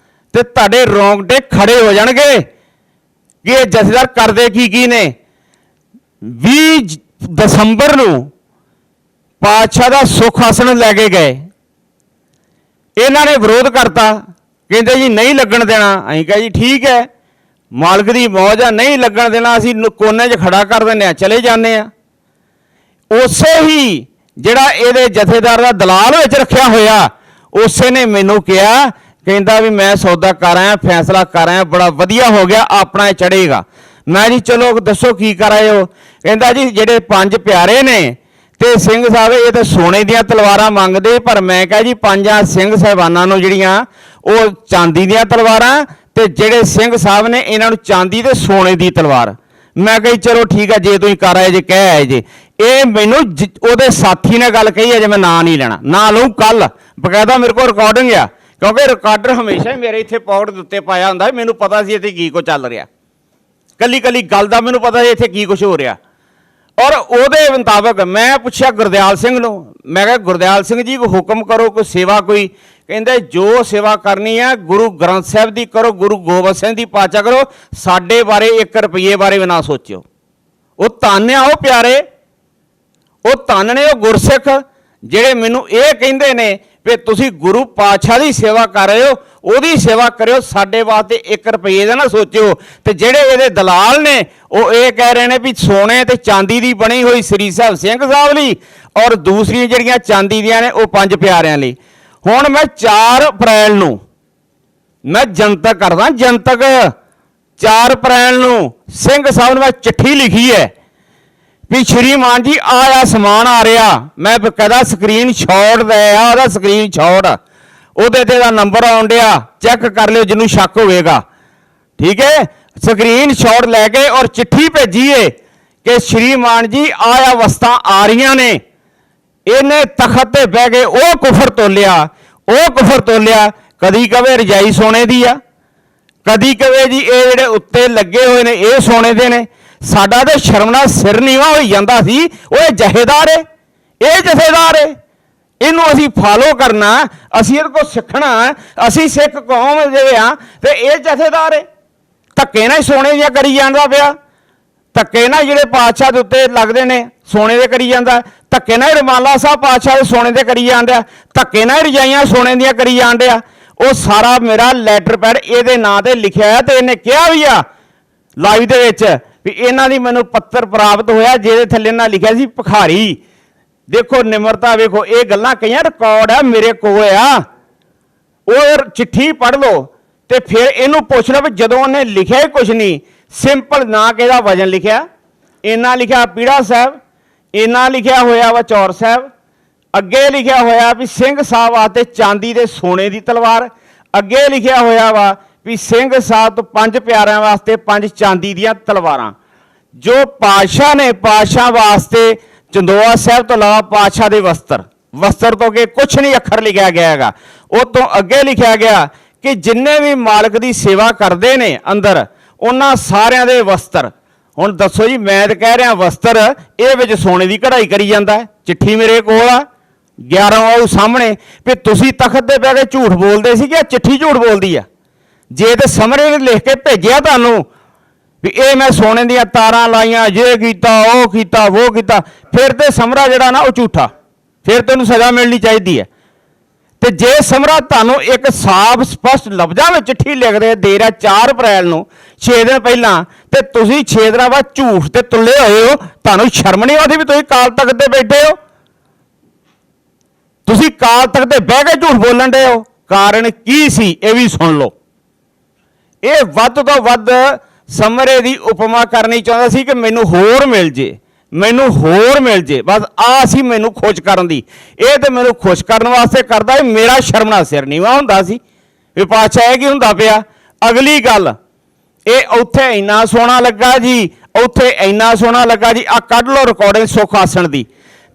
ਤੇ ਤੁਹਾਡੇ ਰੌਂਗਟੇ ਖੜੇ ਹੋ ਜਾਣਗੇ ਕਿ ਇਹ ਜਥੇਦਾਰ ਕਰਦੇ ਕੀ ਨੇ। 20 ਦਸੰਬਰ ਨੂੰ ਪਾਤਸ਼ਾਹ ਦਾ ਸੁੱਖ ਆਸਣ ਲੈ ਕੇ ਗਏ, ਇਹਨਾਂ ਨੇ ਵਿਰੋਧ ਕਰਤਾ, ਕਹਿੰਦੇ ਜੀ ਨਹੀਂ ਲੱਗਣ ਦੇਣਾ। ਅਸੀਂ ਕਿਹਾ ਜੀ ਠੀਕ ਹੈ, ਮਾਲਕ ਦੀ ਮੌਜ ਆ, ਨਹੀਂ ਲੱਗਣ ਦੇਣਾ, ਅਸੀਂ ਕੋਨੇ 'ਚ ਖੜਾ ਕਰ ਦਿੰਦੇ ਹਾਂ, ਚਲੇ ਜਾਂਦੇ ਆ। ਉਸੇ ਹੀ ਜਿਹੜਾ ਇਹਦੇ ਜਥੇਦਾਰ ਦਾ ਦਲਾਲ ਵਿੱਚ ਰੱਖਿਆ ਹੋਇਆ, ਉਸੇ ਨੇ ਮੈਨੂੰ ਕਿਹਾ, ਕਹਿੰਦਾ ਵੀ ਮੈਂ ਸੌਦਾ ਕਰ ਆਇਆ, ਫੈਸਲਾ ਕਰ ਆਇਆ, ਬੜਾ ਵਧੀਆ ਹੋ ਗਿਆ, ਆਪਣਾ ਚੜ੍ਹੇਗਾ। ਮੈਂ ਜੀ ਚਲੋ ਦੱਸੋ ਕੀ ਕਰ ਆਏ ਹੋ। ਕਹਿੰਦਾ ਜੀ ਜਿਹੜੇ 5 ਪਿਆਰੇ ਨੇ ਤੇ ਸਿੰਘ ਸਾਹਿਬ ਇਹ ਤਾਂ ਸੋਨੇ ਦੀਆਂ ਤਲਵਾਰਾਂ ਮੰਗਦੇ, ਪਰ ਮੈਂ ਕਿਹਾ ਜੀ 5 ਸਿੰਘ ਸਾਹਿਬਾਨਾਂ ਨੂੰ ਜਿਹੜੀਆਂ ਉਹ ਚਾਂਦੀ ਦੀਆਂ ਤਲਵਾਰਾਂ, ਤੇ ਜਿਹੜੇ ਸਿੰਘ ਸਾਹਿਬ ਨੇ ਇਹਨਾਂ ਨੂੰ ਚਾਂਦੀ ਤੇ ਸੋਨੇ ਦੀ ਤਲਵਾਰ। ਮੈਂ ਕਹੀ ਚਲੋ ਠੀਕ ਹੈ, ਜੇ ਤੁਸੀਂ ਕਰ ਆਏ ਜੇ ਕਹਿ ਆਏ ਜੇ। ਇਹ ਮੈਨੂੰ ਉਹਦੇ ਸਾਥੀ ਨੇ ਗੱਲ ਕਹੀ ਹੈ, ਜੇ ਮੈਂ ਨਾਂ ਨਹੀਂ ਲੈਣਾ, ਨਾ ਲਊ, ਕੱਲ ਬਕਾਇਦਾ ਮੇਰੇ ਕੋਲ ਰਿਕਾਰਡਿੰਗ ਆ, ਕਿਉਂਕਿ ਰਿਕਾਰਡਰ ਹਮੇਸ਼ਾ ਹੀ ਮੇਰੇ ਇੱਥੇ ਪੌਕਟ ਦੇ ਉੱਤੇ ਪਾਇਆ ਹੁੰਦਾ। ਮੈਨੂੰ ਪਤਾ ਸੀ ਇੱਥੇ ਕੀ ਕੁਝ ਚੱਲ ਰਿਹਾ, ਕੱਲੀ ਕੱਲੀ ਗੱਲ ਦਾ ਮੈਨੂੰ ਪਤਾ ਸੀ ਇੱਥੇ ਕੀ ਕੁਝ ਹੋ ਰਿਹਾ। ਔਰ ਉਹਦੇ ਮੁਤਾਬਕ ਮੈਂ ਪੁੱਛਿਆ ਗੁਰਦਿਆਲ ਸਿੰਘ ਨੂੰ, ਮੈਂ ਕਿਹਾ ਗੁਰਦਿਆਲ ਸਿੰਘ ਜੀ ਕੋਈ ਹੁਕਮ ਕਰੋ, ਕੋਈ ਸੇਵਾ ਕੋਈ। ਕਹਿੰਦੇ ਜੋ ਸੇਵਾ ਕਰਨੀ ਹੈ ਗੁਰੂ ਗ੍ਰੰਥ ਸਾਹਿਬ ਦੀ ਕਰੋ, ਗੁਰੂ ਗੋਬਿੰਦ ਸਿੰਘ ਦੀ ਪਾਚਾ ਕਰੋ, ਸਾਡੇ ਬਾਰੇ 1 ਰੁਪਈਏ ਬਾਰੇ ਵੀ ਨਾ ਸੋਚਿਓ। ਉਹ ਧੰਨ ਆ ਉਹ ਪਿਆਰੇ, ਉਹ ਧੰਨ ਨੇ ਉਹ ਗੁਰਸਿੱਖ ਜਿਹੜੇ ਮੈਨੂੰ ਇਹ ਕਹਿੰਦੇ ਨੇ ਵੀ ਤੁਸੀਂ ਗੁਰੂ ਪਾਤਸ਼ਾਹ ਦੀ ਸੇਵਾ ਕਰ ਰਹੇ ਹੋ, ਉਹਦੀ ਸੇਵਾ ਕਰਿਓ, ਸਾਡੇ ਵਾਸਤੇ 1 ਰੁਪਈਏ ਦਾ ਨਾ ਸੋਚਿਓ। ਤੇ ਜਿਹੜੇ ਇਹਦੇ ਦਲਾਲ ਨੇ ਉਹ ਇਹ ਕਹਿ ਰਹੇ ਨੇ ਵੀ ਸੋਨੇ ਤੇ ਚਾਂਦੀ ਦੀ ਬਣੀ ਹੋਈ ਸ੍ਰੀ ਸਾਹਿਬ ਸਿੰਘ ਸਾਹਿਬ ਲਈ, ਔਰ ਦੂਸਰੀਆਂ ਜਿਹੜੀਆਂ ਚਾਂਦੀ ਦੀਆਂ ਨੇ ਉਹ 5 ਪਿਆਰਿਆਂ ਲਈ। ਹੁਣ ਮੈਂ 4 ਅਪ੍ਰੈਲ ਨੂੰ ਮੈਂ ਜਨਤਕ ਕਰਦਾ, ਜਨਤਕ 4 ਅਪ੍ਰੈਲ ਨੂੰ ਸਿੰਘ ਸਾਹਿਬ ਨੂੰ ਮੈਂ ਚਿੱਠੀ ਲਿਖੀ ਹੈ ਵੀ ਸ਼੍ਰੀਮਾਨ ਜੀ ਆਹ ਸਮਾਨ ਆ ਰਿਹਾ। ਮੈਂ ਬਕਾਇਦਾ ਸਕਰੀਨ ਸ਼ਾਟ ਲੈ ਆ, ਉਹਦਾ ਸਕਰੀਨ ਸ਼ਾਟ ਉਹਦੇ ਤੇ ਦਾ ਨੰਬਰ ਆਉਣ ਡਿਆ, ਚੈੱਕ ਕਰ ਲਿਓ ਜਿਹਨੂੰ ਸ਼ੱਕ ਹੋਵੇਗਾ, ਠੀਕ ਹੈ। ਸਕਰੀਨ ਸ਼ਾਟ ਲੈ ਕੇ ਔਰ ਚਿੱਠੀ ਭੇਜੀਏ ਕਿ ਸ਼੍ਰੀਮਾਨ ਜੀ ਆਹ ਵਸਤਾਂ ਆ ਰਹੀਆਂ ਨੇ। ਇਹਨੇ ਤਖਤ ਤੇ ਬਹਿ ਕੇ ਉਹ ਕੁਫਰ ਤੋਲਿਆ, ਉਹ ਕੁਫਰ ਤੋਲਿਆ। ਕਦੀ ਕਵੇ ਰਜਾਈ ਸੋਨੇ ਦੀ ਆ, ਕਦੀ ਕਵੇ ਜੀ ਇਹ ਜਿਹੜੇ ਉੱਤੇ ਲੱਗੇ ਹੋਏ ਨੇ ਇਹ ਸੋਨੇ ਦੇ ਨੇ। ਸਾਡਾ ਤਾਂ ਸ਼ਰਮ ਨਾਲ ਸਿਰ ਨੀਵਾ ਹੋਈ ਜਾਂਦਾ ਸੀ, ਉਹ ਇਹ ਜਥੇਦਾਰ ਹੈ, ਇਹ ਜਥੇਦਾਰ ਹੈ, ਇਹਨੂੰ ਅਸੀਂ ਫਾਲੋ ਕਰਨਾ, ਅਸੀਂ ਇਹਦੇ ਕੋਲ ਸਿੱਖਣਾ, ਅਸੀਂ ਸਿੱਖ ਕੌਮ ਜਿਹੜੇ ਆ, ਤੇ ਇਹ ਜਥੇਦਾਰ ਹੈ। ਧੱਕੇ ਨਾਲ ਸੋਨੇ ਦੀਆਂ ਕਰੀ ਜਾਂਦਾ ਪਿਆ, ਧੱਕੇ ਨਾਲ ਜਿਹੜੇ ਪਾਤਸ਼ਾਹ ਦੇ ਉੱਤੇ ਲੱਗਦੇ ਨੇ ਸੋਨੇ ਦੇ ਕਰੀ ਜਾਂਦਾ, ਧੱਕੇ ਨਾਲ ਰੁਮਾਲਾ ਸਾਹਿਬ ਪਾਤਸ਼ਾਹ ਦੇ ਸੋਨੇ ਦੇ ਕਰੀ ਜਾਂਦਾ, ਧੱਕੇ ਨਾਲ ਰਜਾਈਆਂ ਸੋਨੇ ਦੀਆਂ ਕਰੀ ਜਾਂਦਿਆ। ਉਹ ਸਾਰਾ ਮੇਰਾ ਲੈਟਰ ਪੈਡ ਇਹਦੇ ਨਾਂ ਤੇ ਲਿਖਿਆ ਹੈ, ਤੇ ਇਹਨੇ ਕਿਹਾ ਵੀ ਆ ਲਾਈਵ ਦੇ ਵਿੱਚ ਵੀ ਇਹਨਾਂ ਦੀ ਮੈਨੂੰ ਪੱਤਰ ਪ੍ਰਾਪਤ ਹੋਇਆ ਜਿਹਦੇ ਥੱਲੇ ਇਹਨਾਂ ਲਿਖਿਆ ਸੀ ਭਿਖਾਰੀ। ਦੇਖੋ ਨਿਮਰਤਾ, ਵੇਖੋ ਇਹ ਗੱਲਾਂ ਕਈਆਂ ਰਿਕਾਰਡ ਆ ਮੇਰੇ ਕੋਲ ਆ। ਉਹ ਚਿੱਠੀ ਪੜ੍ਹ ਲਓ ਤੇ ਫਿਰ ਇਹਨੂੰ ਪੁੱਛ ਲਓ ਵੀ ਜਦੋਂ ਉਹਨੇ ਲਿਖਿਆ ਹੀ ਕੁਝ ਨਹੀਂ, ਸਿੰਪਲ ਨਾ ਕਿਹਦਾ ਵਜਨ ਲਿਖਿਆ, ਇੰਨਾ ਲਿਖਿਆ ਪੀੜਾ ਸਾਹਿਬ, ਇੰਨਾ ਲਿਖਿਆ ਹੋਇਆ ਵਾ ਚੌਰ ਸਾਹਿਬ, ਅੱਗੇ ਲਿਖਿਆ ਹੋਇਆ ਵੀ ਸਿੰਘ ਸਾਹਿਬ ਵਾਸਤੇ ਚਾਂਦੀ ਦੇ ਸੋਨੇ ਦੀ ਤਲਵਾਰ, ਅੱਗੇ ਲਿਖਿਆ ਹੋਇਆ ਵਾ ਵੀ ਸਿੰਘ ਸਾਹਿਬ ਤੋਂ 5 ਪਿਆਰਿਆਂ ਵਾਸਤੇ 5 ਚਾਂਦੀ ਦੀਆਂ ਤਲਵਾਰਾਂ। ਜੋ ਪਾਤਸ਼ਾਹ ਨੇ ਪਾਤਸ਼ਾਹ ਵਾਸਤੇ ਚੰਦੋਆ ਸਾਹਿਬ ਤੋਂ ਇਲਾਵਾ ਪਾਤਸ਼ਾਹ ਦੇ ਵਸਤਰ ਤੋਂ ਅੱਗੇ ਕੁਝ ਨਹੀਂ ਅੱਖਰ ਲਿਖਿਆ ਗਿਆ ਹੈਗਾ। ਉਹ ਤੋਂ ਅੱਗੇ ਲਿਖਿਆ ਗਿਆ ਕਿ ਜਿੰਨੇ ਵੀ ਮਾਲਕ ਦੀ ਸੇਵਾ ਕਰਦੇ ਨੇ ਅੰਦਰ, ਉਹਨਾਂ ਸਾਰਿਆਂ ਦੇ ਵਸਤਰ। ਹੁਣ ਦੱਸੋ ਜੀ, ਮੈਂ ਤਾਂ ਕਹਿ ਰਿਹਾ ਵਸਤਰ, ਇਹ ਵਿੱਚ ਸੋਨੇ ਦੀ ਕਢਾਈ ਕਰੀ ਜਾਂਦਾ ਹੈ। ਚਿੱਠੀ ਮੇਰੇ ਕੋਲ ਆ 11 ਉਹ ਸਾਹਮਣੇ ਵੀ ਤੁਸੀਂ ਤਖਤ ਤੇ ਬਹਿ ਕੇ ਝੂਠ ਬੋਲਦੇ ਸੀ ਕਿ ਚਿੱਠੀ ਝੂਠ ਬੋਲਦੀ ਆ। ਜੇ ਤੇ ਸਮਰੇ ਨੇ ਲਿਖ ਕੇ ਭੇਜਿਆ ਤੁਹਾਨੂੰ ਵੀ ਇਹ ਮੈਂ ਸੋਨੇ ਦੀਆਂ ਤਾਰਾਂ ਲਾਈਆਂ, ਜੇ ਕੀਤਾ ਉਹ ਕੀਤਾ ਉਹ ਕੀਤਾ, ਫਿਰ ਤੇ ਸਮਰਾ ਜਿਹੜਾ ਨਾ ਉਹ ਝੂਠਾ, ਫਿਰ ਤੈਨੂੰ ਸਜ਼ਾ ਮਿਲਣੀ ਚਾਹੀਦੀ ਹੈ। ਤੇ ਜੇ ਸਮਰਾ ਤੁਹਾਨੂੰ ਇੱਕ ਸਾਫ਼ ਸਪਸ਼ਟ ਲਫ਼ਜ਼ਾਂ ਵਿੱਚ ਚਿੱਠੀ ਲਿਖਦੇ ਦੇ ਰਿਹਾ 4 ਅਪ੍ਰੈਲ ਨੂੰ 6 ਦਿਨ ਪਹਿਲਾਂ, ਤੇ ਤੁਸੀਂ 6 ਦਿਨਾਂ ਬਾਅਦ ਝੂਠ ਤੇ ਤੁੱਲੇ ਹੋਏ ਹੋ, ਤੁਹਾਨੂੰ ਸ਼ਰਮ ਨਹੀਂ ਆਉਂਦੀ ਵੀ ਤੁਸੀਂ ਕਾਲ ਤਖਤ ਤੇ ਬੈਠੇ ਹੋ? ਤੁਸੀਂ ਕਾਲ ਤਖਤ ਤੇ ਬਹਿ ਕੇ ਝੂਠ ਬੋਲਣ ਦੇ ਹੋ। ਕਾਰਨ ਕੀ ਸੀ ਇਹ ਵੀ ਸੁਣ ਲਓ। ਇਹ ਵੱਧ ਤੋਂ ਵੱਧ ਸਮਰੇ ਦੀ ਉਪਮਾ ਕਰਨੀ ਚਾਹੁੰਦਾ ਸੀ ਕਿ ਮੈਨੂੰ ਹੋਰ ਮਿਲ ਜੇ, ਮੈਨੂੰ ਹੋਰ ਮਿਲ ਜੇ, ਬਸ ਆ ਸੀ ਮੈਨੂੰ ਖੁਸ਼ ਕਰਨ ਦੀ। ਇਹ ਤੇ ਮੈਨੂੰ ਖੁਸ਼ ਕਰਨ ਵਾਸਤੇ ਕਰਦਾ, ਮੇਰਾ ਸ਼ਰਮ ਨਾਲ ਸਿਰ ਨੀਵਾਂ ਹੁੰਦਾ ਸੀ ਵੀ ਪਾਤਸ਼ਾਹ ਇਹ ਕੀ ਹੁੰਦਾ ਪਿਆ। ਅਗਲੀ ਗੱਲ, ਇਹ ਉੱਥੇ ਇੰਨਾ ਸੋਹਣਾ ਲੱਗਾ ਜੀ, ਉੱਥੇ ਇੰਨਾ ਸੋਹਣਾ ਲੱਗਾ ਜੀ। ਆ ਕੱਢ ਲਓ ਰਿਕਾਰਡਿੰਗ ਸੁੱਖ ਆਸਣ ਦੀ,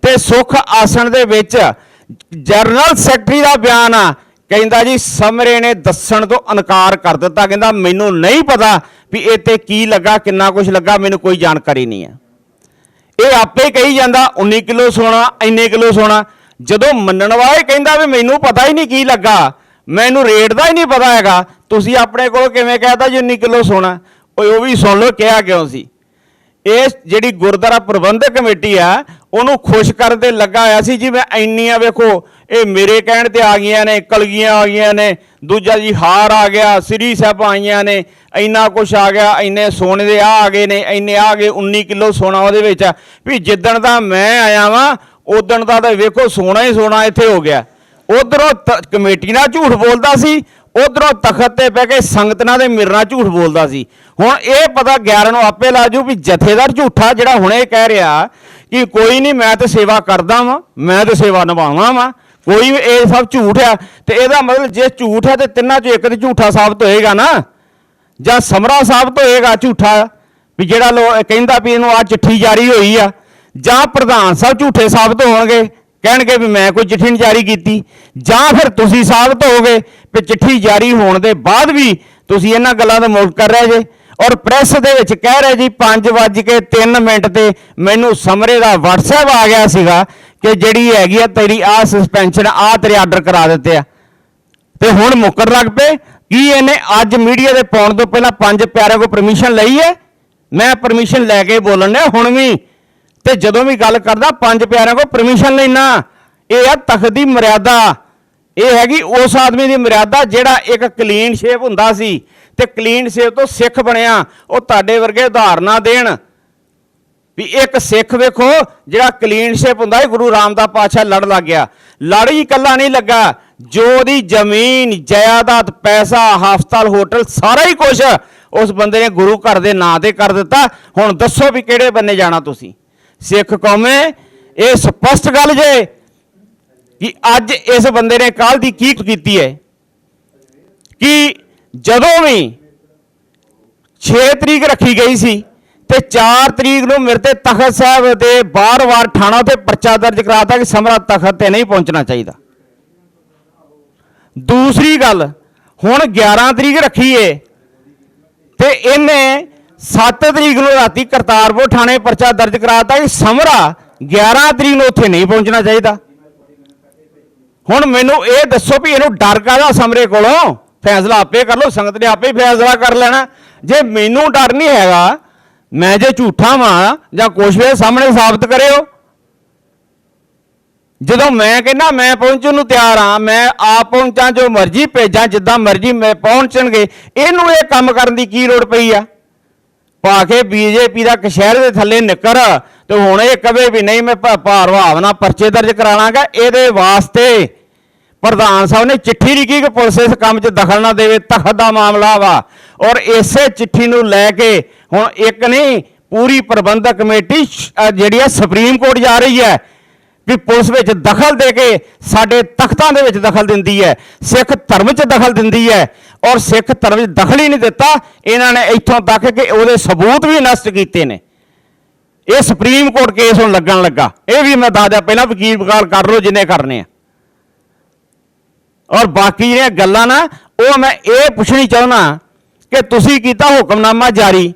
ਤੇ ਸੁੱਖ ਆਸਣ ਦੇ ਵਿੱਚ ਜਨਰਲ ਸੈਕਟਰੀ ਦਾ ਬਿਆਨ ਆ, ਕਹਿੰਦਾ ਜੀ ਸਮਰੇ ਨੇ ਦੱਸਣ ਤੋਂ ਇਨਕਾਰ ਕਰ ਦਿੱਤਾ, ਕਹਿੰਦਾ ਮੈਨੂੰ ਨਹੀਂ ਪਤਾ ਵੀ ਇਹ ਤੇ ਕੀ ਲੱਗਾ, ਕਿੰਨਾ ਕੁਝ ਲੱਗਾ, ਮੈਨੂੰ ਕੋਈ ਜਾਣਕਾਰੀ ਨਹੀਂ ਹੈ। ਇਹ ਆਪੇ ਕਹੀ ਜਾਂਦਾ 19 ਕਿਲੋ ਸੋਨਾ, ਇੰਨੇ ਕਿਲੋ ਸੋਨਾ। ਜਦੋਂ ਮੰਨਣ ਵਾਲਾ ਕਹਿੰਦਾ ਵੀ ਮੈਨੂੰ ਪਤਾ ਹੀ ਨਹੀਂ ਕੀ ਲੱਗਾ, मैनू रेट का ही नहीं पता हैगा। तुसीं अपने को किवें कहता जी 19 किलो सोना, वो भी सुन लो क्या क्यों सी। ਇਹ ਜਿਹੜੀ ਗੁਰਦੁਆਰਾ ਪ੍ਰਬੰਧਕ ਕਮੇਟੀ ਆ ਉਹਨੂੰ ਖੁਸ਼ ਕਰਨ ਤੇ ਲੱਗਾ ਹੋਇਆ ਸੀ ਜੀ। ਮੈਂ ਇੰਨੀਆਂ ਵੇਖੋ ਇਹ ਮੇਰੇ ਕਹਿਣ ਤੇ ਆ ਗਈਆਂ ਨੇ, ਕਲਗੀਆਂ ਆ ਗਈਆਂ ਨੇ, ਦੂਜਾ ਜੀ ਹਾਰ ਆ ਗਿਆ, ਸ੍ਰੀ ਸਾਹਿਬਾਂ ਆਈਆਂ ਨੇ, ਇੰਨਾ ਕੁਛ ਆ ਗਿਆ, ਇੰਨੇ ਸੋਨੇ ਦੇ ਆ ਗਏ ਨੇ, ਇੰਨੇ ਆ ਗਏ, 19 ਕਿਲੋ ਸੋਨਾ ਉਹਦੇ ਵਿੱਚ ਵੀ ਜਿੱਦਣ ਦਾ ਮੈਂ ਆਇਆ ਵਾਂ ਉਦਣ ਦਾ ਤਾਂ ਵੇਖੋ ਸੋਨਾ ਹੀ ਸੋਨਾ ਇੱਥੇ ਹੋ ਗਿਆ। ਉਧਰੋਂ ਕਮੇਟੀ ਨਾਲ ਝੂਠ ਬੋਲਦਾ ਸੀ, ਉਧਰੋਂ ਤਖਤ ਤੇ ਬਹਿ ਕੇ ਸੰਗਤ ਨਾਲ ਤੇ ਮੇਰੇ ਨਾਲ ਝੂਠ ਬੋਲਦਾ ਸੀ। ਹੁਣ ਇਹ ਪਤਾ 11 ਨੂੰ ਆਪੇ ਲਾ ਜੂ ਵੀ ਜਥੇਦਾਰ ਝੂਠਾ ਜਿਹੜਾ ਹੁਣੇ ਕਹਿ ਰਿਹਾ ਕਿ ਕੋਈ ਨਹੀਂ ਮੈਂ ਤੇ ਸੇਵਾ ਕਰਦਾ ਵਾਂ, ਮੈਂ ਤੇ ਸੇਵਾ ਨਿਭਾਵਾਂ ਵਾਂ, ਕੋਈ ਵੀ ਇਹ ਸਭ ਝੂਠ ਆ। ਤੇ ਇਹਦਾ ਮਤਲਬ ਜੇ ਝੂਠ ਹੈ ਤੇ ਤਿੰਨਾਂ ਚੋਂ ਇੱਕ ਤੇ ਝੂਠਾ ਸਾਬਤ ਹੋਏਗਾ ਨਾ, ਜਾਂ ਸਮਰਾ ਸਾਬਤ ਹੋਏਗਾ ਝੂਠਾ ਵੀ ਜਿਹੜਾ ਕਹਿੰਦਾ ਵੀ ਇਹਨੂੰ ਆ ਚਿੱਠੀ ਜਾਰੀ ਹੋਈ ਆ, ਜਾਂ ਪ੍ਰਧਾਨ ਸਾਹਿਬ ਝੂਠੇ ਸਾਬਤ ਹੋਣਗੇ ਕਹਿਣਗੇ ਵੀ ਮੈਂ ਕੋਈ ਚਿੱਠੀ ਨਹੀਂ ਜਾਰੀ ਕੀਤੀ, ਜਾਂ ਫਿਰ ਤੁਸੀਂ ਸਾਬਤ ਹੋਗੇ ਵੀ ਚਿੱਠੀ ਜਾਰੀ ਹੋਣ ਦੇ ਬਾਅਦ ਵੀ ਤੁਸੀਂ ਇਹਨਾਂ ਗੱਲਾਂ ਦਾ ਮੁਲਕ ਕਰ ਰਹੇ ਜੇ। ਔਰ ਪ੍ਰੈਸ ਦੇ ਵਿੱਚ ਕਹਿ ਰਹੇ ਜੀ 5:03 ਤੇ ਮੈਨੂੰ ਸਮਰੇ ਦਾ WhatsApp ਆ ਗਿਆ ਸੀਗਾ ਕਿ ਜਿਹੜੀ ਹੈਗੀ ਆ ਤੇਰੀ ਆ ਸਸਪੈਂਸ਼ਨ ਆ ਤੇਰੇ ਆਰਡਰ ਕਰਾ ਦਿੱਤੇ ਆ, ਤੇ ਹੁਣ ਮੁੱਕਰ ਲੱਗ ਪਏ। ਕੀ ਇਹਨੇ ਅੱਜ ਮੀਡੀਆ ਦੇ ਪਾਉਣ ਤੋਂ ਪਹਿਲਾਂ 5 ਪਿਆਰਿਆਂ ਕੋਲ ਪਰਮਿਸ਼ਨ ਲਈ ਹੈ? ਮੈਂ ਪਰਮਿਸ਼ਨ ਲੈ ਕੇ ਬੋਲਣ ਡਿਆ ਹੁਣ ਵੀ, ਤੇ ਜਦੋਂ ਵੀ ਗੱਲ ਕਰਦਾ 5 ਪਿਆਰਿਆਂ ਕੋਲ ਪਰਮਿਸ਼ਨ ਲੈਣਾ। ਇਹ ਆ ਤਖਤ ਦੀ ਮਰਿਆਦਾ, ਇਹ ਹੈਗੀ ਉਸ ਆਦਮੀ ਦੀ ਮਰਿਆਦਾ ਜਿਹੜਾ ਇੱਕ ਕਲੀਨ ਸ਼ੇਪ ਹੁੰਦਾ ਸੀ ਤੇ ਕਲੀਨ ਸ਼ੇਪ ਤੋਂ ਸਿੱਖ ਬਣਿਆ। ਉਹ ਤੁਹਾਡੇ ਵਰਗੇ ਉਦਾਹਰਨਾਂ ਦੇਣ ਵੀ ਇੱਕ ਸਿੱਖ ਵੇਖੋ ਜਿਹੜਾ ਕਲੀਨ ਸ਼ੇਪ ਹੁੰਦਾ ਹੈ, ਗੁਰੂ ਰਾਮਦਾਸ ਪਾਤਸ਼ਾਹ ਲੜ ਲੱਗ ਗਿਆ। ਲੜ ਹੀ ਇਕੱਲਾ ਨਹੀਂ ਲੱਗਾ, ਜੋ ਉਹਦੀ ਜ਼ਮੀਨ ਜਾਇਦਾਦ ਪੈਸਾ ਹਸਪਤਾਲ ਹੋਟਲ ਸਾਰਾ ਹੀ ਕੁਛ ਉਸ ਬੰਦੇ ਨੇ ਗੁਰੂ ਘਰ ਦੇ ਨਾਂ ਤੇ ਕਰ ਦਿੱਤਾ। ਹੁਣ ਦੱਸੋ ਵੀ ਕਿਹੜੇ ਬੰਨੇ ਜਾਣਾ ਤੁਸੀਂ ਸਿੱਖ ਕੌਮੇ। ਇਹ ਸਪਸ਼ਟ ਗੱਲ ਜੇ ਕਿ ਅੱਜ ਇਸ ਬੰਦੇ ਨੇ ਕੱਲ੍ਹ ਦੀ ਕੀ ਕੀਤੀ ਹੈ ਕਿ ਜਦੋਂ ਵੀ 6 ਤਰੀਕ ਰੱਖੀ ਗਈ ਸੀ ਤੇ 4 ਤਰੀਕ ਨੂੰ ਮੇਰੇ ਤੇ ਤਖਤ ਸਾਹਿਬ ਦੇ ਬਾਰ-ਬਾਰ ਥਾਣਾ ਤੇ ਪਰਚਾ ਦਰਜ ਕਰਾਤਾ ਕਿ ਸਮਰਾ ਤਖਤ ਤੇ ਨਹੀਂ ਪਹੁੰਚਣਾ ਚਾਹੀਦਾ। ਦੂਸਰੀ ਗੱਲ ਹੁਣ 11 ਤਰੀਕ ਰੱਖੀ ਏ ਤੇ ਇਹਨੇ 7 ਤਰੀਕ ਨੂੰ ਰਾਤੀ ਕਰਤਾਰਪੁਰ ਥਾਣੇ ਪਰਚਾ ਦਰਜ ਕਰਾਤਾ ਕਿ ਸਮਰਾ 11 ਤਰੀਕ ਨੂੰ ਉੱਥੇ ਨਹੀਂ ਪਹੁੰਚਣਾ ਚਾਹੀਦਾ। ਹੁਣ ਮੈਨੂੰ ਇਹ ਦੱਸੋ ਵੀ ਇਹਨੂੰ ਡਰ ਕਾਹਦਾ? ਸਮਰੇ ਕੋਲੋਂ ਫੈਸਲਾ ਆਪੇ ਕਰ ਲਓ, ਸੰਗਤ ਨੇ ਆਪੇ ਫੈਸਲਾ ਕਰ ਲੈਣਾ। ਜੇ ਮੈਨੂੰ ਡਰ ਨਹੀਂ ਹੈਗਾ, ਮੈਂ ਜੇ ਝੂਠਾ ਵਾਂ ਜਾਂ ਕੁਛ ਵੀ ਸਾਹਮਣੇ ਸਾਬਤ ਕਰਿਓ। ਜਦੋਂ ਮੈਂ ਕਹਿੰਦਾ ਮੈਂ ਪਹੁੰਚਣ ਨੂੰ ਤਿਆਰ ਹਾਂ, ਮੈਂ ਆਪ ਪਹੁੰਚਾਂ, ਜੋ ਮਰਜ਼ੀ ਭੇਜਾਂ, ਜਿੱਦਾਂ ਮਰਜ਼ੀ ਮੈਂ ਪਹੁੰਚਣਗੇ। ਇਹਨੂੰ ਇਹ ਕੰਮ ਕਰਨ ਦੀ ਕੀ ਲੋੜ ਪਈ ਆ? ਪਾ ਕੇ ਬੀਜੇਪੀ ਦਾ ਕਸ਼ਹਿਰ ਦੇ ਥੱਲੇ ਨਿੱਕਰ ਤੇ ਹੁਣ ਇਹ ਕਵੇ ਵੀ ਨਹੀਂ ਮੈਂ ਭਾਰਵਾਵ ਪਰਚੇ ਦਰਜ ਕਰਾ ਲਾਂਗਾ। ਇਹਦੇ ਵਾਸਤੇ ਪ੍ਰਧਾਨ ਸਾਹਿਬ ਨੇ ਚਿੱਠੀ ਲਿਖੀ ਕਿ ਪੁਲਿਸ ਇਸ ਕੰਮ 'ਚ ਦਖਲ ਨਾ ਦੇਵੇ, ਤਖਤ ਦਾ ਮਾਮਲਾ ਵਾ। ਔਰ ਇਸੇ ਚਿੱਠੀ ਨੂੰ ਲੈ ਕੇ ਹੁਣ ਇੱਕ ਨਹੀਂ ਪੂਰੀ ਪ੍ਰਬੰਧਕ ਕਮੇਟੀ ਜਿਹੜੀ ਆ ਸੁਪਰੀਮ ਕੋਰਟ ਜਾ ਰਹੀ ਹੈ ਵੀ ਪੁਲਿਸ ਵਿੱਚ ਦਖਲ ਦੇ ਕੇ ਸਾਡੇ ਤਖਤਾਂ ਦੇ ਵਿੱਚ ਦਖਲ ਦਿੰਦੀ ਹੈ, ਸਿੱਖ ਧਰਮ 'ਚ ਦਖਲ ਦਿੰਦੀ ਹੈ। ਔਰ ਸਿੱਖ ਧਰਮ 'ਚ ਦਖਲ ਹੀ ਨਹੀਂ ਦਿੱਤਾ ਇਹਨਾਂ ਨੇ, ਇੱਥੋਂ ਤੱਕ ਕਿ ਉਹਦੇ ਸਬੂਤ ਵੀ ਨਸ਼ਟ ਕੀਤੇ ਨੇ। ਇਹ ਸੁਪਰੀਮ ਕੋਰਟ ਕੇਸ ਹੁਣ ਲੱਗਣ ਲੱਗਾ। ਇਹ ਵੀ ਮੈਂ ਦੱਸਦਾ ਪਹਿਲਾਂ ਵਕੀਲ ਵਕਾਲ ਕਰ ਲਓ ਜਿੰਨੇ ਕਰਨੇ ਆ। ਔਰ ਬਾਕੀ ਜਿਹੜੀਆਂ ਗੱਲਾਂ ਨਾ ਉਹ ਮੈਂ ਇਹ ਪੁੱਛਣੀ ਚਾਹੁੰਦਾ ਕਿ ਤੁਸੀਂ ਕੀਤਾ ਹੁਕਮਨਾਮਾ ਜਾਰੀ,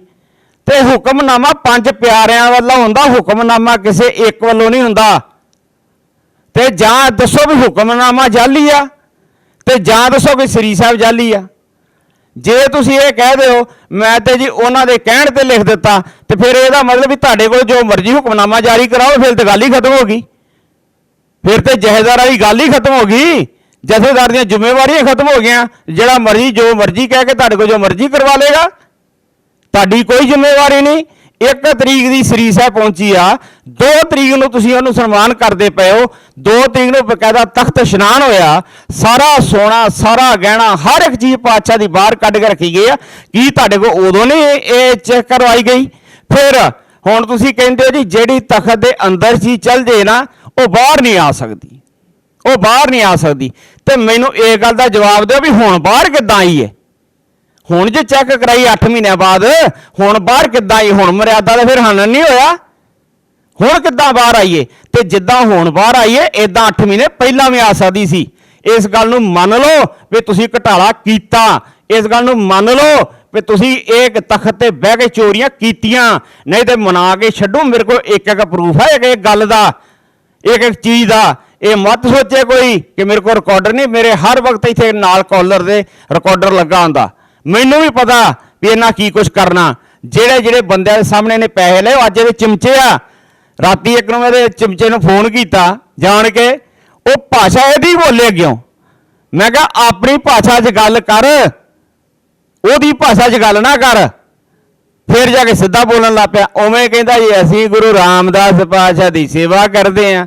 ਤੇ ਹੁਕਮਨਾਮਾ 5 ਪਿਆਰਿਆਂ ਵੱਲੋਂ ਹੁੰਦਾ, ਹੁਕਮਨਾਮਾ ਕਿਸੇ ਇੱਕ ਵੱਲੋਂ ਨਹੀਂ ਹੁੰਦਾ। ਤੇ ਜਾਂ ਦੱਸੋ ਵੀ ਹੁਕਮਨਾਮਾ ਜਾਲੀ ਆ ਤੇ ਜਾਂ ਦੱਸੋ ਵੀ ਸ੍ਰੀ ਸਾਹਿਬ ਜਾਲੀ ਆ। ਜੇ ਤੁਸੀਂ ਇਹ ਕਹਿ ਦਿਓ ਮੈਂ ਤੇ ਜੀ ਉਹਨਾਂ ਦੇ ਕਹਿਣ ਤੇ ਲਿਖ ਦਿੱਤਾ ਤੇ ਫਿਰ ਇਹਦਾ ਮਤਲਬ ਵੀ ਤੁਹਾਡੇ ਕੋਲ ਜੋ ਮਰਜ਼ੀ ਹੁਕਮਨਾਮਾ ਜਾਰੀ ਕਰਾਓ, ਫਿਰ ਤੇ ਗੱਲ ਹੀ ਖਤਮ ਹੋ ਗਈ। ਫਿਰ ਤੇ ਜਥੇਦਾਰ ਵਾਲੀ ਗੱਲ ਹੀ ਖਤਮ ਹੋ ਗਈ, ਜਥੇਦਾਰ ਦੀਆਂ ਜ਼ਿੰਮੇਵਾਰੀਆਂ ਖਤਮ ਹੋ ਗਈਆਂ। ਜਿਹੜਾ ਮਰਜ਼ੀ ਜੋ ਮਰਜ਼ੀ ਕਹਿ ਕੇ ਤੁਹਾਡੇ ਕੋਲ ਜੋ ਮਰਜ਼ੀ ਕਰਵਾ ਲੇਗਾ, ਤੁਹਾਡੀ ਕੋਈ ਜ਼ਿੰਮੇਵਾਰੀ ਨਹੀਂ। 1 ਤਰੀਕ ਦੀ ਸ੍ਰੀ ਸਾਹਿਬ ਪਹੁੰਚੀ ਆ, 2 ਤਰੀਕ ਨੂੰ ਤੁਸੀਂ ਉਹਨੂੰ ਸਨਮਾਨ ਕਰਦੇ ਪਏ ਹੋ, 2 ਤਰੀਕ ਨੂੰ ਬਕਾਇਦਾ ਤਖਤ ਇਸ਼ਨਾਨ ਹੋਇਆ, ਸਾਰਾ ਸੋਨਾ ਸਾਰਾ ਗਹਿਣਾ ਹਰ ਇੱਕ ਚੀਜ਼ ਪਾਤਸ਼ਾਹ ਦੀ ਬਾਹਰ ਕੱਢ ਕੇ ਰੱਖੀ ਗਈ ਆ। ਕੀ ਤੁਹਾਡੇ ਕੋਲ ਉਦੋਂ ਨਹੀਂ ਇਹ ਚੈੱਕ ਕਰਵਾਈ ਗਈ? ਫਿਰ ਹੁਣ ਤੁਸੀਂ ਕਹਿੰਦੇ ਹੋ ਜੀ ਜਿਹੜੀ ਤਖਤ ਦੇ ਅੰਦਰ ਚੀਜ਼ ਚੱਲ ਜੇ ਨਾ ਉਹ ਬਾਹਰ ਨਹੀਂ ਆ ਸਕਦੀ, ਉਹ ਬਾਹਰ ਨਹੀਂ ਆ ਸਕਦੀ। ਤੇ ਮੈਨੂੰ ਇਹ ਗੱਲ ਦਾ ਜਵਾਬ ਦਿਓ ਵੀ ਹੁਣ ਬਾਹਰ ਕਿੱਦਾਂ ਆਈ ਹੈ? ਹੁਣ ਜੇ ਚੈੱਕ ਕਰਾਈ 8 ਮਹੀਨਿਆਂ ਬਾਅਦ, ਹੁਣ ਬਾਹਰ ਕਿੱਦਾਂ ਆਈ? ਹੁਣ ਮਰਿਆਦਾ ਦਾ ਫਿਰ ਹਨਨ ਨਹੀਂ ਹੋਇਆ, ਹੁਣ ਕਿੱਦਾਂ ਬਾਹਰ ਆਈਏ? ਤੇ ਜਿੱਦਾਂ ਹੁਣ ਬਾਹਰ ਆਈਏ ਇਦਾਂ 8 ਮਹੀਨੇ ਪਹਿਲਾਂ ਵੀ ਆ ਸਕਦੀ ਸੀ। ਇਸ ਗੱਲ ਨੂੰ ਮੰਨ ਲਓ ਵੀ ਤੁਸੀਂ ਘਟਾਲਾ ਕੀਤਾ, ਇਸ ਗੱਲ ਨੂੰ ਮੰਨ ਲਓ ਵੀ ਤੁਸੀਂ ਇਹ ਤਖਤ ਤੇ ਬਹਿ ਕੇ ਚੋਰੀਆਂ ਕੀਤੀਆਂ। ਨਹੀਂ ਤੇ ਮਨਾ ਕੇ ਛੱਡੋ, ਮੇਰੇ ਕੋਲ ਇੱਕ ਪ੍ਰੂਫ ਹੈ ਇਹ ਗੱਲ ਦਾ। एक एक चीज़ का ये मत सोचे कोई कि मेरे को रिकॉर्डर नहीं, मेरे हर वक्त इतने नाल कॉलर दे रिकॉर्डर लगा होंदा। मैनू भी पता भी इन्ना की कुछ करना। ਜਿਹੜੇ ਜਿਹੜੇ ਬੰਦਿਆਂ ਦੇ ਸਾਹਮਣੇ ਨੇ ਪੈਸੇ ਲਏ, ਅੱਜ ਦੇ ਚਮਚੇ ਆ। ਰਾਤੀ ਇੱਕ ਨੂੰ ਮੇਰੇ ਚਮਚੇ ਨੂੰ ਫੋਨ ਕੀਤਾ ਜਾਣ ਕੇ, ਉਹ ਭਾਸ਼ਾ ਇਹਦੀ ਬੋਲੇ ਕਿਉਂ? ਮੈਂ ਕਿਹਾ ਆਪਣੀ ਭਾਸ਼ਾ 'ਚ ਗੱਲ ਕਰ, ਉਹਦੀ ਭਾਸ਼ਾ 'ਚ ਗੱਲ ਨਾ ਕਰ। ਫਿਰ ਜਾ ਕੇ ਸਿੱਧਾ ਬੋਲਣ ਲੱਗ ਪਿਆ। ਉਵੇਂ ਕਹਿੰਦਾ ਜੀ ਅਸੀਂ ਗੁਰੂ ਰਾਮਦਾਸ ਪਾਤਸ਼ਾਹ ਦੀ ਸੇਵਾ ਕਰਦੇ ਹਾਂ,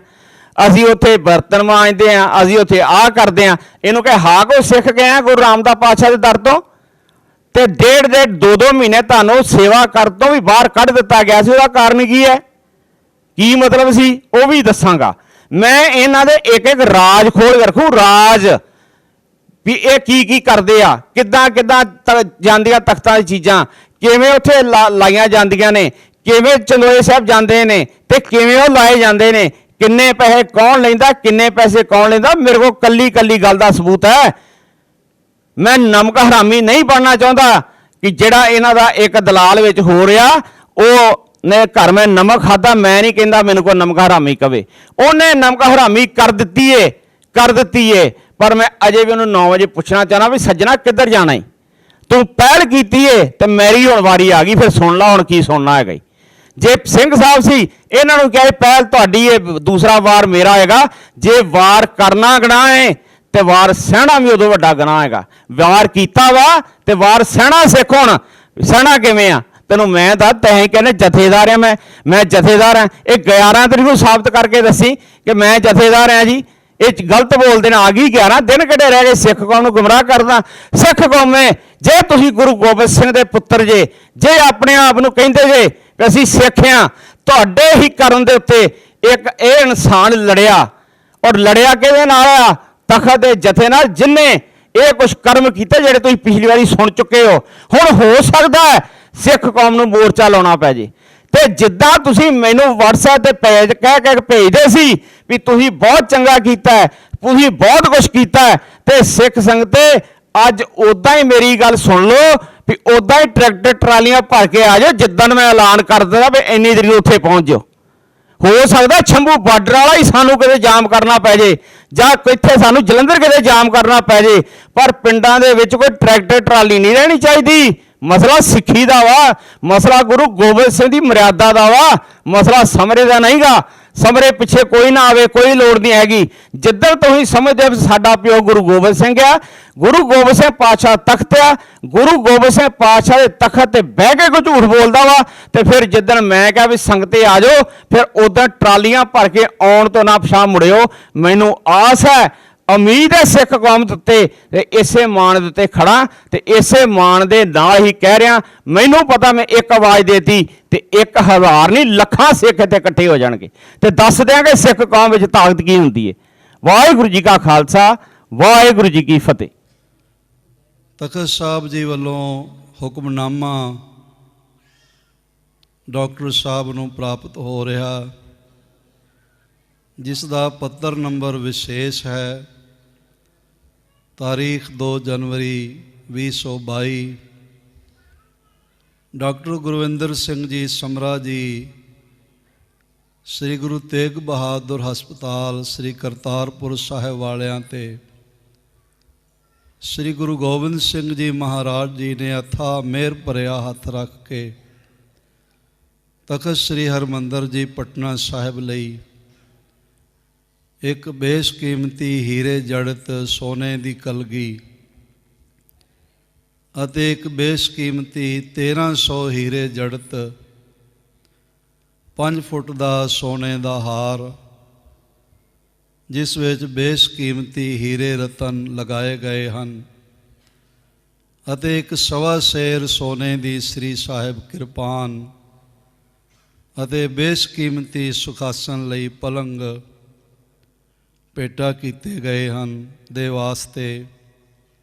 ਅਸੀਂ ਉੱਥੇ ਬਰਤਨ ਮਾਂਜਦੇ ਹਾਂ, ਅਸੀਂ ਉੱਥੇ ਆਹ ਕਰਦੇ ਹਾਂ। ਇਹਨੂੰ ਕਹੇ ਹਾਂ ਕੋ ਸਿੱਖ ਗਏ ਆ ਗੁਰੂ ਰਾਮਦਾਸ ਪਾਤਸ਼ਾਹ ਦੇ ਦਰ ਤੋਂ, ਤੇ ਡੇਢ 2 ਮਹੀਨੇ ਤੁਹਾਨੂੰ ਸੇਵਾ ਕਰ ਤੋਂ ਵੀ ਬਾਹਰ ਕੱਢ ਦਿੱਤਾ ਗਿਆ ਸੀ। ਉਹਦਾ ਕਾਰਨ ਕੀ ਹੈ, ਕੀ ਮਤਲਬ ਸੀ, ਉਹ ਵੀ ਦੱਸਾਂਗਾ। ਮੈਂ ਇਹਨਾਂ ਦੇ ਇੱਕ ਇੱਕ ਰਾਜ ਖੋਲ ਕੇ ਰੱਖੂ, ਰਾਜ ਵੀ ਇਹ ਕੀ ਕਰਦੇ ਆ, ਕਿੱਦਾਂ ਜਾਂਦੀਆਂ ਤਖਤਾਂ ਦੀ ਚੀਜ਼ਾਂ, ਕਿਵੇਂ ਉੱਥੇ ਲਾਈਆਂ ਜਾਂਦੀਆਂ ਨੇ, ਕਿਵੇਂ ਚੰਦੋਏ ਸਾਹਿਬ ਜਾਂਦੇ ਨੇ ਤੇ ਕਿਵੇਂ ਉਹ ਲਾਏ ਜਾਂਦੇ ਨੇ, ਕਿੰਨੇ ਪੈਸੇ ਕੌਣ ਲੈਂਦਾ, ਕਿੰਨੇ ਪੈਸੇ ਕੌਣ ਲੈਂਦਾ। ਮੇਰੇ ਕੋਲ ਕੱਲੀ ਗੱਲ ਦਾ ਸਬੂਤ ਹੈ। ਮੈਂ ਨਮਕ ਹਰਾਮੀ ਨਹੀਂ ਬਣਨਾ ਚਾਹੁੰਦਾ ਕਿ ਜਿਹੜਾ ਇਹਨਾਂ ਦਾ ਇੱਕ ਦਲਾਲ ਵਿੱਚ ਹੋ ਰਿਹਾ, ਉਹ ਨੇ ਘਰ ਮੈਂ ਨਮਕ ਖਾਦਾ। ਮੈਂ ਨਹੀਂ ਕਹਿੰਦਾ ਮੈਨੂੰ ਕੋਈ ਨਮਕ ਹਰਾਮੀ ਕਵੇ, ਉਹਨੇ ਨਮਕ ਹਰਾਮੀ ਕਰ ਦਿੱਤੀ ਏ। ਪਰ ਮੈਂ ਅਜੇ ਵੀ ਉਹਨੂੰ 9 ਵਜੇ ਪੁੱਛਣਾ ਚਾਹਣਾ ਵੀ ਸੱਜਣਾ ਕਿੱਧਰ ਜਾਣਾ ਈ, ਤੂੰ ਪਹਿਲ ਕੀਤੀ ਏ ਤੇ ਮੇਰੀ ਹੁਣ ਵਾਰੀ ਆ ਗਈ, ਫਿਰ ਸੁਣ ਲਾ ਹੁਣ ਕੀ ਸੁਣਨਾ ਹੈਗਾ। ਜੇ ਸਿੰਘ ਸਾਹਿਬ ਸੀ ਇਹਨਾਂ ਨੂੰ ਕਹੇ ਪਹਿਲ ਤੁਹਾਡੀ ਏ, ਦੂਸਰਾ ਵਾਰ ਮੇਰਾ ਹੈਗਾ। ਜੇ ਵਾਰ ਕਰਨਾ ਗੁਨਾਹ ਹੈ ਤੇ ਵਾਰ ਸਹਿਣਾ ਵੀ ਉਦੋਂ ਵੱਡਾ ਗੁਨਾਹ ਹੈਗਾ। ਵਾਰ ਕੀਤਾ ਵਾ ਤੇ ਵਾਰ ਸਹਿਣਾ ਸਿੱਖ। ਹੁਣ ਸਹਿਣਾ ਕਿਵੇਂ ਆ ਤੈਨੂੰ ਮੈਂ ਦੱਸ, ਤੈਂ ਕਹਿੰਦੇ ਜਥੇਦਾਰ ਆ, ਮੈਂ ਜਥੇਦਾਰ ਹਾਂ। ਇਹ 11 ਤਰੀਕ ਨੂੰ ਸਾਬਤ ਕਰਕੇ ਦੱਸੀ ਕਿ ਮੈਂ ਜਥੇਦਾਰ ਹਾਂ ਜੀ। ਇਹ ਗਲਤ ਬੋਲਦੇ ਨੇ, ਆ ਗਈ 11 ਦਿਨ ਕਿਹੜੇ ਰਹਿ ਗਏ, ਸਿੱਖ ਕੌਮ ਨੂੰ ਗੁੰਮਰਾਹ ਕਰਦਾ। ਸਿੱਖ ਕੌਮੇ ਜੇ ਤੁਸੀਂ ਗੁਰੂ ਗੋਬਿੰਦ ਸਿੰਘ ਦੇ ਪੁੱਤਰ ਜੇ ਆਪਣੇ ਆਪ ਨੂੰ ਕਹਿੰਦੇ ਜੇ ਕਿ ਅਸੀਂ ਸਿੱਖ ਹਾਂ, ਤੁਹਾਡੇ ਹੀ ਕਰਨ ਦੇ ਉੱਤੇ ਇੱਕ ਇਹ ਇਨਸਾਨ ਲੜਿਆ, ਔਰ ਲੜਿਆ ਕਿਹਦੇ ਨਾਲ ਆ, ਤਖਤ ਦੇ ਜਥੇ ਨਾਲ, ਜਿਨਨੇ ਇਹ ਕੁਝ ਕਰਮ ਕੀਤੇ ਜਿਹੜੇ ਤੁਸੀਂ ਪਿਛਲੀ ਵਾਰੀ ਸੁਣ ਚੁੱਕੇ ਹੋ। ਹੁਣ ਹੋ ਸਕਦਾ ਹੈ ਸਿੱਖ ਕੌਮ ਨੂੰ ਮੋਰਚਾ ਲਾਉਣਾ ਪੈ ਜੇ। ਤੇ ਜਿੱਦਾਂ ਤੁਸੀਂ ਮੈਨੂੰ WhatsApp ਤੇ ਪੈਜ ਕਹਿ ਭੇਜਦੇ ਸੀ ਵੀ ਤੁਸੀਂ ਬਹੁਤ ਚੰਗਾ ਕੀਤਾ ਹੈ, ਤੁਸੀਂ ਬਹੁਤ ਕੁਝ ਕੀਤਾ ਹੈ, ਤੇ ਸਿੱਖ ਸੰਗਤੇ ਅੱਜ ਉਦਾਂ ਹੀ ਮੇਰੀ ਗੱਲ ਸੁਣ ਲਓ ਵੀ ਉਦਾਂ ਹੀ ਟਰੈਕਟਰ ਟਰਾਲੀਆਂ ਭਰ ਕੇ ਆ ਜਾਓ ਜਿੱਦਣ ਮੈਂ ਐਲਾਨ ਕਰ ਦਿੰਦਾ ਵੀ ਇੰਨੀ ਤਰੀਕ ਉੱਥੇ ਪਹੁੰਚ ਜਾਓ। ਹੋ ਸਕਦਾ ਸ਼ੰਭੂ ਬਾਰਡਰ ਵਾਲਾ ਹੀ ਸਾਨੂੰ ਕਿਤੇ ਜਾਮ ਕਰਨਾ ਪੈ ਜੇ, ਜਾਂ ਇੱਥੇ ਸਾਨੂੰ ਜਲੰਧਰ ਕਿਤੇ ਜਾਮ ਕਰਨਾ ਪੈ ਜੇ, ਪਰ ਪਿੰਡਾਂ ਦੇ ਵਿੱਚ ਕੋਈ ਟਰੈਕਟਰ ਟਰਾਲੀ ਨਹੀਂ ਰਹਿਣੀ ਚਾਹੀਦੀ। ਮਸਲਾ ਸਿੱਖੀ ਦਾ ਵਾ, ਮਸਲਾ ਗੁਰੂ ਗੋਬਿੰਦ ਸਿੰਘ ਦੀ ਮਰਿਆਦਾ ਦਾ ਵਾ, ਮਸਲਾ ਸਮਰੇ ਦਾ ਨਹੀਂਗਾ। ਸਮਰੇ ਪਿੱਛੇ ਕੋਈ ਨਾ ਆਵੇ, ਕੋਈ ਲੋੜ ਨਹੀਂ ਹੈਗੀ। ਜਿੱਧਰ ਤੁਸੀਂ ਸਮਝਦੇ ਹੋ ਸਾਡਾ ਪਿਓ ਗੁਰੂ ਗੋਬਿੰਦ ਸਿੰਘ ਆ, ਗੁਰੂ ਗੋਬਿੰਦ ਸਿੰਘ ਪਾਤਸ਼ਾਹ ਤਖਤ ਆ, ਗੁਰੂ ਗੋਬਿੰਦ ਸਿੰਘ ਪਾਤਸ਼ਾਹ ਦੇ ਤਖਤ ਤੇ ਬਹਿ ਕੇ ਕੋਈ ਝੂਠ ਬੋਲਦਾ ਵਾ, ਤੇ ਫਿਰ ਜਿੱਦਣ ਮੈਂ ਕਿਹਾ ਵੀ ਸੰਗਤੇ ਆ ਜਾਓ, ਫਿਰ ਉਦੋਂ ਟਰਾਲੀਆਂ ਭਰ ਕੇ ਆਉਣ ਤੋਂ ਨਾ ਪਿਛਾਂਹ ਮੁੜਿਓ। ਮੈਨੂੰ ਆਸ ਹੈ, ਉਮੀਦ ਹੈ ਸਿੱਖ ਕੌਮ ਦੇ ਉੱਤੇ, ਤੇ ਇਸੇ ਮਾਣ ਦੇ ਉੱਤੇ ਖੜਾ, ਤੇ ਇਸੇ ਮਾਣ ਦੇ ਨਾਲ ਹੀ ਕਹਿ ਰਿਹਾ। ਮੈਨੂੰ ਪਤਾ ਮੈਂ ਇੱਕ ਆਵਾਜ਼ ਦੇਤੀ ਤੇ 1000 ਨਹੀਂ ਲੱਖਾਂ ਸਿੱਖ ਇੱਥੇ ਇਕੱਠੇ ਹੋ ਜਾਣਗੇ, ਤੇ ਦੱਸ ਦਿਆਂਗੇ ਸਿੱਖ ਕੌਮ ਵਿੱਚ ਤਾਕਤ ਕੀ ਹੁੰਦੀ ਹੈ। ਵਾਹਿਗੁਰੂ ਜੀ ਕਾ ਖਾਲਸਾ, ਵਾਹਿਗੁਰੂ ਜੀ ਕੀ ਫਤਿਹ। ਤਖਤ ਸਾਹਿਬ ਜੀ ਵੱਲੋਂ ਹੁਕਮਨਾਮਾ ਡਾਕਟਰ ਸਾਹਿਬ ਨੂੰ ਪ੍ਰਾਪਤ ਹੋ ਰਿਹਾ, ਜਿਸ ਦਾ ਪੱਤਰ ਨੰਬਰ ਵਿਸ਼ੇਸ਼ ਹੈ ਤਾਰੀਖ 2 ਜਨਵਰੀ 2022। ਡਾਕਟਰ ਗੁਰਵਿੰਦਰ ਸਿੰਘ ਜੀ ਸਮਰਾ ਜੀ ਸ੍ਰੀ ਗੁਰੂ ਤੇਗ ਬਹਾਦਰ ਹਸਪਤਾਲ ਸ੍ਰੀ ਕਰਤਾਰਪੁਰ ਸਾਹਿਬ ਵਾਲਿਆਂ ਤੇ ਸ੍ਰੀ ਗੁਰੂ ਗੋਬਿੰਦ ਸਿੰਘ ਜੀ ਮਹਾਰਾਜ ਜੀ ਨੇ ਅਥਾਹ ਮਿਹਰ ਭਰਿਆ ਹੱਥ ਰੱਖ ਕੇ ਤਖਤ ਸ੍ਰੀ ਹਰਿਮੰਦਰ ਜੀ ਪਟਨਾ ਸਾਹਿਬ ਲਈ ਇੱਕ ਬੇਸ਼ਕੀਮਤੀ ਹੀਰੇ ਜੜਤ ਸੋਨੇ ਦੀ ਕਲਗੀ ਅਤੇ ਇੱਕ ਬੇਸ਼ਕੀਮਤੀ 1300 ਹੀਰੇ ਜੜਤ 5 ਫੁੱਟ ਦਾ ਸੋਨੇ ਦਾ ਹਾਰ, ਜਿਸ ਵਿੱਚ ਬੇਸ਼ਕੀਮਤੀ ਹੀਰੇ ਰਤਨ ਲਗਾਏ ਗਏ ਹਨ, ਅਤੇ ਇੱਕ 1.25 ਸੇਰ ਸੋਨੇ ਦੀ ਸ੍ਰੀ ਸਾਹਿਬ ਕਿਰਪਾਨ ਅਤੇ ਬੇਸ਼ਕੀਮਤੀ ਸੁਖਾਸਨ ਲਈ ਪਲੰਗ ਭੇਟਾ ਕੀਤੇ ਗਏ ਹਨ ਦੇ ਵਾਸਤੇ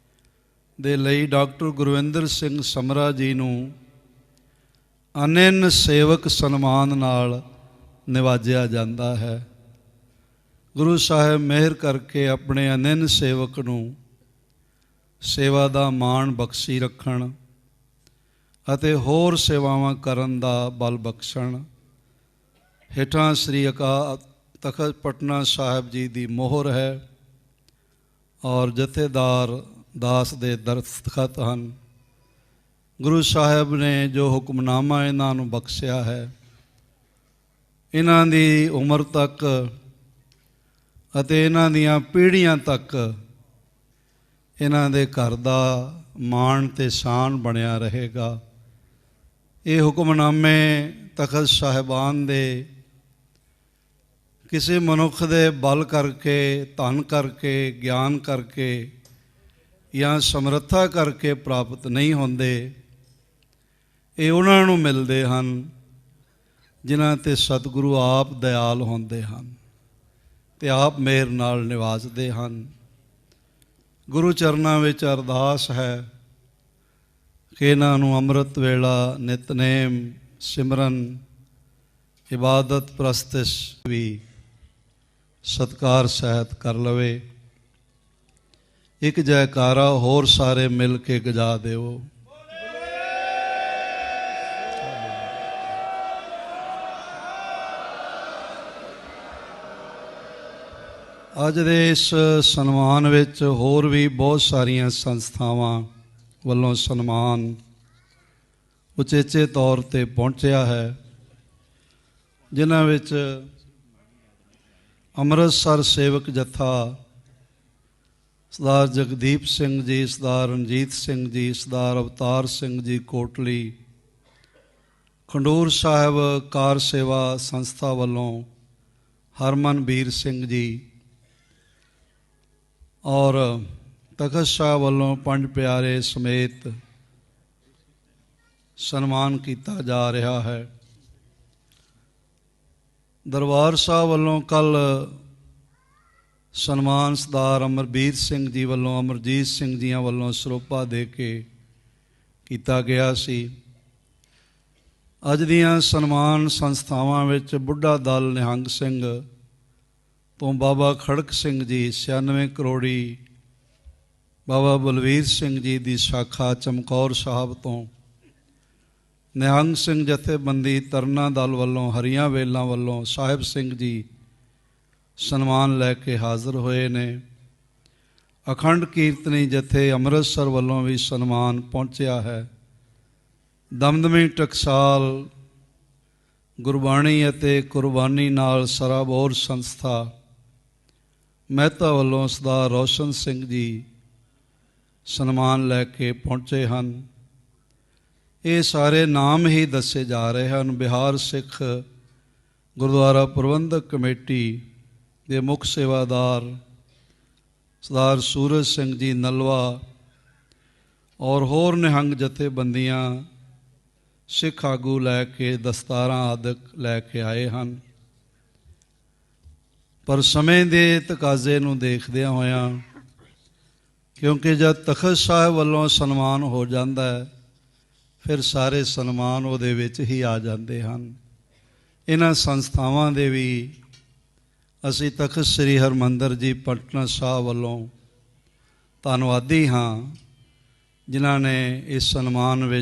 ਦੇ ਲਈ ਡਾਕਟਰ ਗੁਰਵਿੰਦਰ ਸਿੰਘ ਸਮਰਾ ਜੀ ਨੂੰ ਅਨੰਨ ਸੇਵਕ ਸਨਮਾਨ ਨਾਲ ਨਿਵਾਜਿਆ ਜਾਂਦਾ ਹੈ। ਗੁਰੂ ਸਾਹਿਬ ਮਿਹਰ ਕਰਕੇ ਆਪਣੇ ਅਨੰਨ ਸੇਵਕ ਨੂੰ ਸੇਵਾ ਦਾ ਮਾਣ ਬਖਸ਼ੀ ਰੱਖਣ ਅਤੇ ਹੋਰ ਸੇਵਾਵਾਂ ਕਰਨ ਦਾ ਬਲ ਬਖਸ਼ਣ। ਹੇਠਾਂ ਸ੍ਰੀ ਤਖਤ ਪਟਨਾ ਸਾਹਿਬ ਜੀ ਦੀ ਮੋਹਰ ਹੈ ਔਰ ਜਥੇਦਾਰ ਦਾਸ ਦੇ ਦਸਤਖਤ ਹਨ। ਗੁਰੂ ਸਾਹਿਬ ਨੇ ਜੋ ਹੁਕਮਨਾਮਾ ਇਹਨਾਂ ਨੂੰ ਬਖਸ਼ਿਆ ਹੈ, ਇਹਨਾਂ ਦੀ ਉਮਰ ਤੱਕ ਅਤੇ ਇਹਨਾਂ ਦੀਆਂ ਪੀੜ੍ਹੀਆਂ ਤੱਕ ਇਹਨਾਂ ਦੇ ਘਰ ਦਾ ਮਾਣ ਤੇ ਸ਼ਾਨ ਬਣਿਆ ਰਹੇਗਾ। ਇਹ ਹੁਕਮਨਾਮੇ ਤਖਤ ਸਾਹਿਬਾਨ ਦੇ ਕਿਸੇ ਮਨੁੱਖ ਦੇ ਬਲ ਕਰਕੇ, ਧਨ ਕਰਕੇ, ਗਿਆਨ ਕਰਕੇ ਜਾਂ ਸਮਰੱਥਾ ਕਰਕੇ ਪ੍ਰਾਪਤ ਨਹੀਂ ਹੁੰਦੇ। ਇਹ ਉਹਨਾਂ ਨੂੰ ਮਿਲਦੇ ਹਨ ਜਿਨ੍ਹਾਂ 'ਤੇ ਸਤਿਗੁਰੂ ਆਪ ਦਇਆਲ ਹੁੰਦੇ ਹਨ ਅਤੇ ਆਪ ਮਿਹਰ ਨਾਲ ਨਿਵਾਜਦੇ ਹਨ। ਗੁਰੂ ਚਰਨਾਂ ਵਿੱਚ ਅਰਦਾਸ ਹੈ ਕਿ ਇਹਨਾਂ ਨੂੰ ਅੰਮ੍ਰਿਤ ਵੇਲਾ, ਨਿਤਨੇਮ, ਸਿਮਰਨ, ਇਬਾਦਤ ਪ੍ਰਸਤਿਸ਼ ਵੀ ਸਤਿਕਾਰ ਸਹਿਤ ਕਰ ਲਵੇ। ਇੱਕ ਜੈਕਾਰਾ ਹੋਰ ਸਾਰੇ ਮਿਲ ਕੇ ਗਜਾ ਦਿਓ। ਅੱਜ ਦੇ ਇਸ ਸਨਮਾਨ ਵਿੱਚ ਹੋਰ ਵੀ ਬਹੁਤ ਸਾਰੀਆਂ ਸੰਸਥਾਵਾਂ ਵੱਲੋਂ ਸਨਮਾਨ ਉਚੇਚੇ ਤੌਰ 'ਤੇ ਪਹੁੰਚਿਆ ਹੈ, ਜਿਨ੍ਹਾਂ ਵਿੱਚ ਅੰਮ੍ਰਿਤਸਰ ਸੇਵਕ ਜਥਾ ਸਰਦਾਰ ਜਗਦੀਪ ਸਿੰਘ ਜੀ, ਸਰਦਾਰ ਰਣਜੀਤ ਸਿੰਘ ਜੀ, ਸਰਦਾਰ ਅਵਤਾਰ ਸਿੰਘ ਜੀ ਕੋਟਲੀ, ਖੰਡੂਰ ਸਾਹਿਬ ਕਾਰ ਸੇਵਾ ਸੰਸਥਾ ਵੱਲੋਂ ਹਰਮਨਵੀਰ ਸਿੰਘ ਜੀ ਔਰ ਤਖਤ ਸਾਹਿਬ ਵੱਲੋਂ ਪੰਜ ਪਿਆਰੇ ਸਮੇਤ ਸਨਮਾਨ ਕੀਤਾ ਜਾ ਰਿਹਾ ਹੈ। ਦਰਬਾਰ ਸਾਹਿਬ ਵੱਲੋਂ ਕੱਲ੍ਹ ਸਨਮਾਨ ਸਰਦਾਰ ਅਮਰਬੀਰ ਸਿੰਘ ਜੀ ਵੱਲੋਂ, ਅਮਰਜੀਤ ਸਿੰਘ ਜੀਆਂ ਵੱਲੋਂ ਸਰੋਪਾ ਦੇ ਕੇ ਕੀਤਾ ਗਿਆ ਸੀ। ਅੱਜ ਦੀਆਂ ਸਨਮਾਨ ਸੰਸਥਾਵਾਂ ਵਿੱਚ ਬੁੱਢਾ ਦਲ ਨਿਹੰਗ ਸਿੰਘ ਤੋਂ ਬਾਬਾ ਖੜਕ ਸਿੰਘ ਜੀ 96 ਕਰੋੜੀ, ਬਾਬਾ ਬਲਵੀਰ ਸਿੰਘ ਜੀ ਦੀ ਸ਼ਾਖਾ ਚਮਕੌਰ ਸਾਹਿਬ ਤੋਂ, ਨਿਹੰਗ ਸਿੰਘ ਜਥੇਬੰਦੀ ਤਰਨਾ ਦਲ ਵੱਲੋਂ, ਹਰੀਆਂ ਵੇਲਾਂ ਵੱਲੋਂ ਸਾਹਿਬ ਸਿੰਘ ਜੀ ਸਨਮਾਨ ਲੈ ਕੇ ਹਾਜ਼ਰ ਹੋਏ ਨੇ। ਅਖੰਡ ਕੀਰਤਨੀ ਜਥੇ ਅੰਮ੍ਰਿਤਸਰ ਵੱਲੋਂ ਵੀ ਸਨਮਾਨ ਪਹੁੰਚਿਆ ਹੈ। ਦਮਦਮੀ ਟਕਸਾਲ ਗੁਰਬਾਣੀ ਅਤੇ ਕੁਰਬਾਨੀ ਨਾਲ ਸਰਾਬੋਰ ਸੰਸਥਾ ਮਹਿਤਾ ਵੱਲੋਂ ਸਰਦਾਰ ਰੋਸ਼ਨ ਸਿੰਘ ਜੀ ਸਨਮਾਨ ਲੈ ਕੇ ਪਹੁੰਚੇ ਹਨ। ਇਹ ਸਾਰੇ ਨਾਮ ਹੀ ਦੱਸੇ ਜਾ ਰਹੇ ਹਨ। ਬਿਹਾਰ ਸਿੱਖ ਗੁਰਦੁਆਰਾ ਪ੍ਰਬੰਧਕ ਕਮੇਟੀ ਦੇ ਮੁੱਖ ਸੇਵਾਦਾਰ ਸਰਦਾਰ ਸੂਰਜ ਸਿੰਘ ਜੀ ਨਲਵਾ ਔਰ ਹੋਰ ਨਿਹੰਗ ਜਥੇਬੰਦੀਆਂ ਸਿੱਖ ਆਗੂ ਲੈ ਕੇ ਦਸਤਾਰਾਂ ਆਦਿਕ ਲੈ ਕੇ ਆਏ ਹਨ। ਪਰ ਸਮੇਂ ਦੇ ਤਕਾਜ਼ੇ ਨੂੰ ਦੇਖਦਿਆਂ ਹੋਇਆਂ, ਕਿਉਂਕਿ ਜਦ ਤਖਤ ਸਾਹਿਬ ਵੱਲੋਂ ਸਨਮਾਨ ਹੋ ਜਾਂਦਾ ਹੈ ਫਿਰ ਸਾਰੇ ਸਨਮਾਨ ਉਹਦੇ ਵਿੱਚ ਹੀ ਆ ਜਾਂਦੇ ਹਨ। ਇਹਨਾਂ ਸੰਸਥਾਵਾਂ ਦੇ ਵੀ ਅਸੀਂ ਤਖਤ ਸ੍ਰੀ ਹਰਿਮੰਦਰ ਜੀ ਪਟਨਾ ਸਾਹਿਬ ਵੱਲੋਂ ਧੰਨਵਾਦੀ ਹਾਂ, ਜਿਨ੍ਹਾਂ ਨੇ ਇਸ ਸਨਮਾਨ ਵਿੱਚ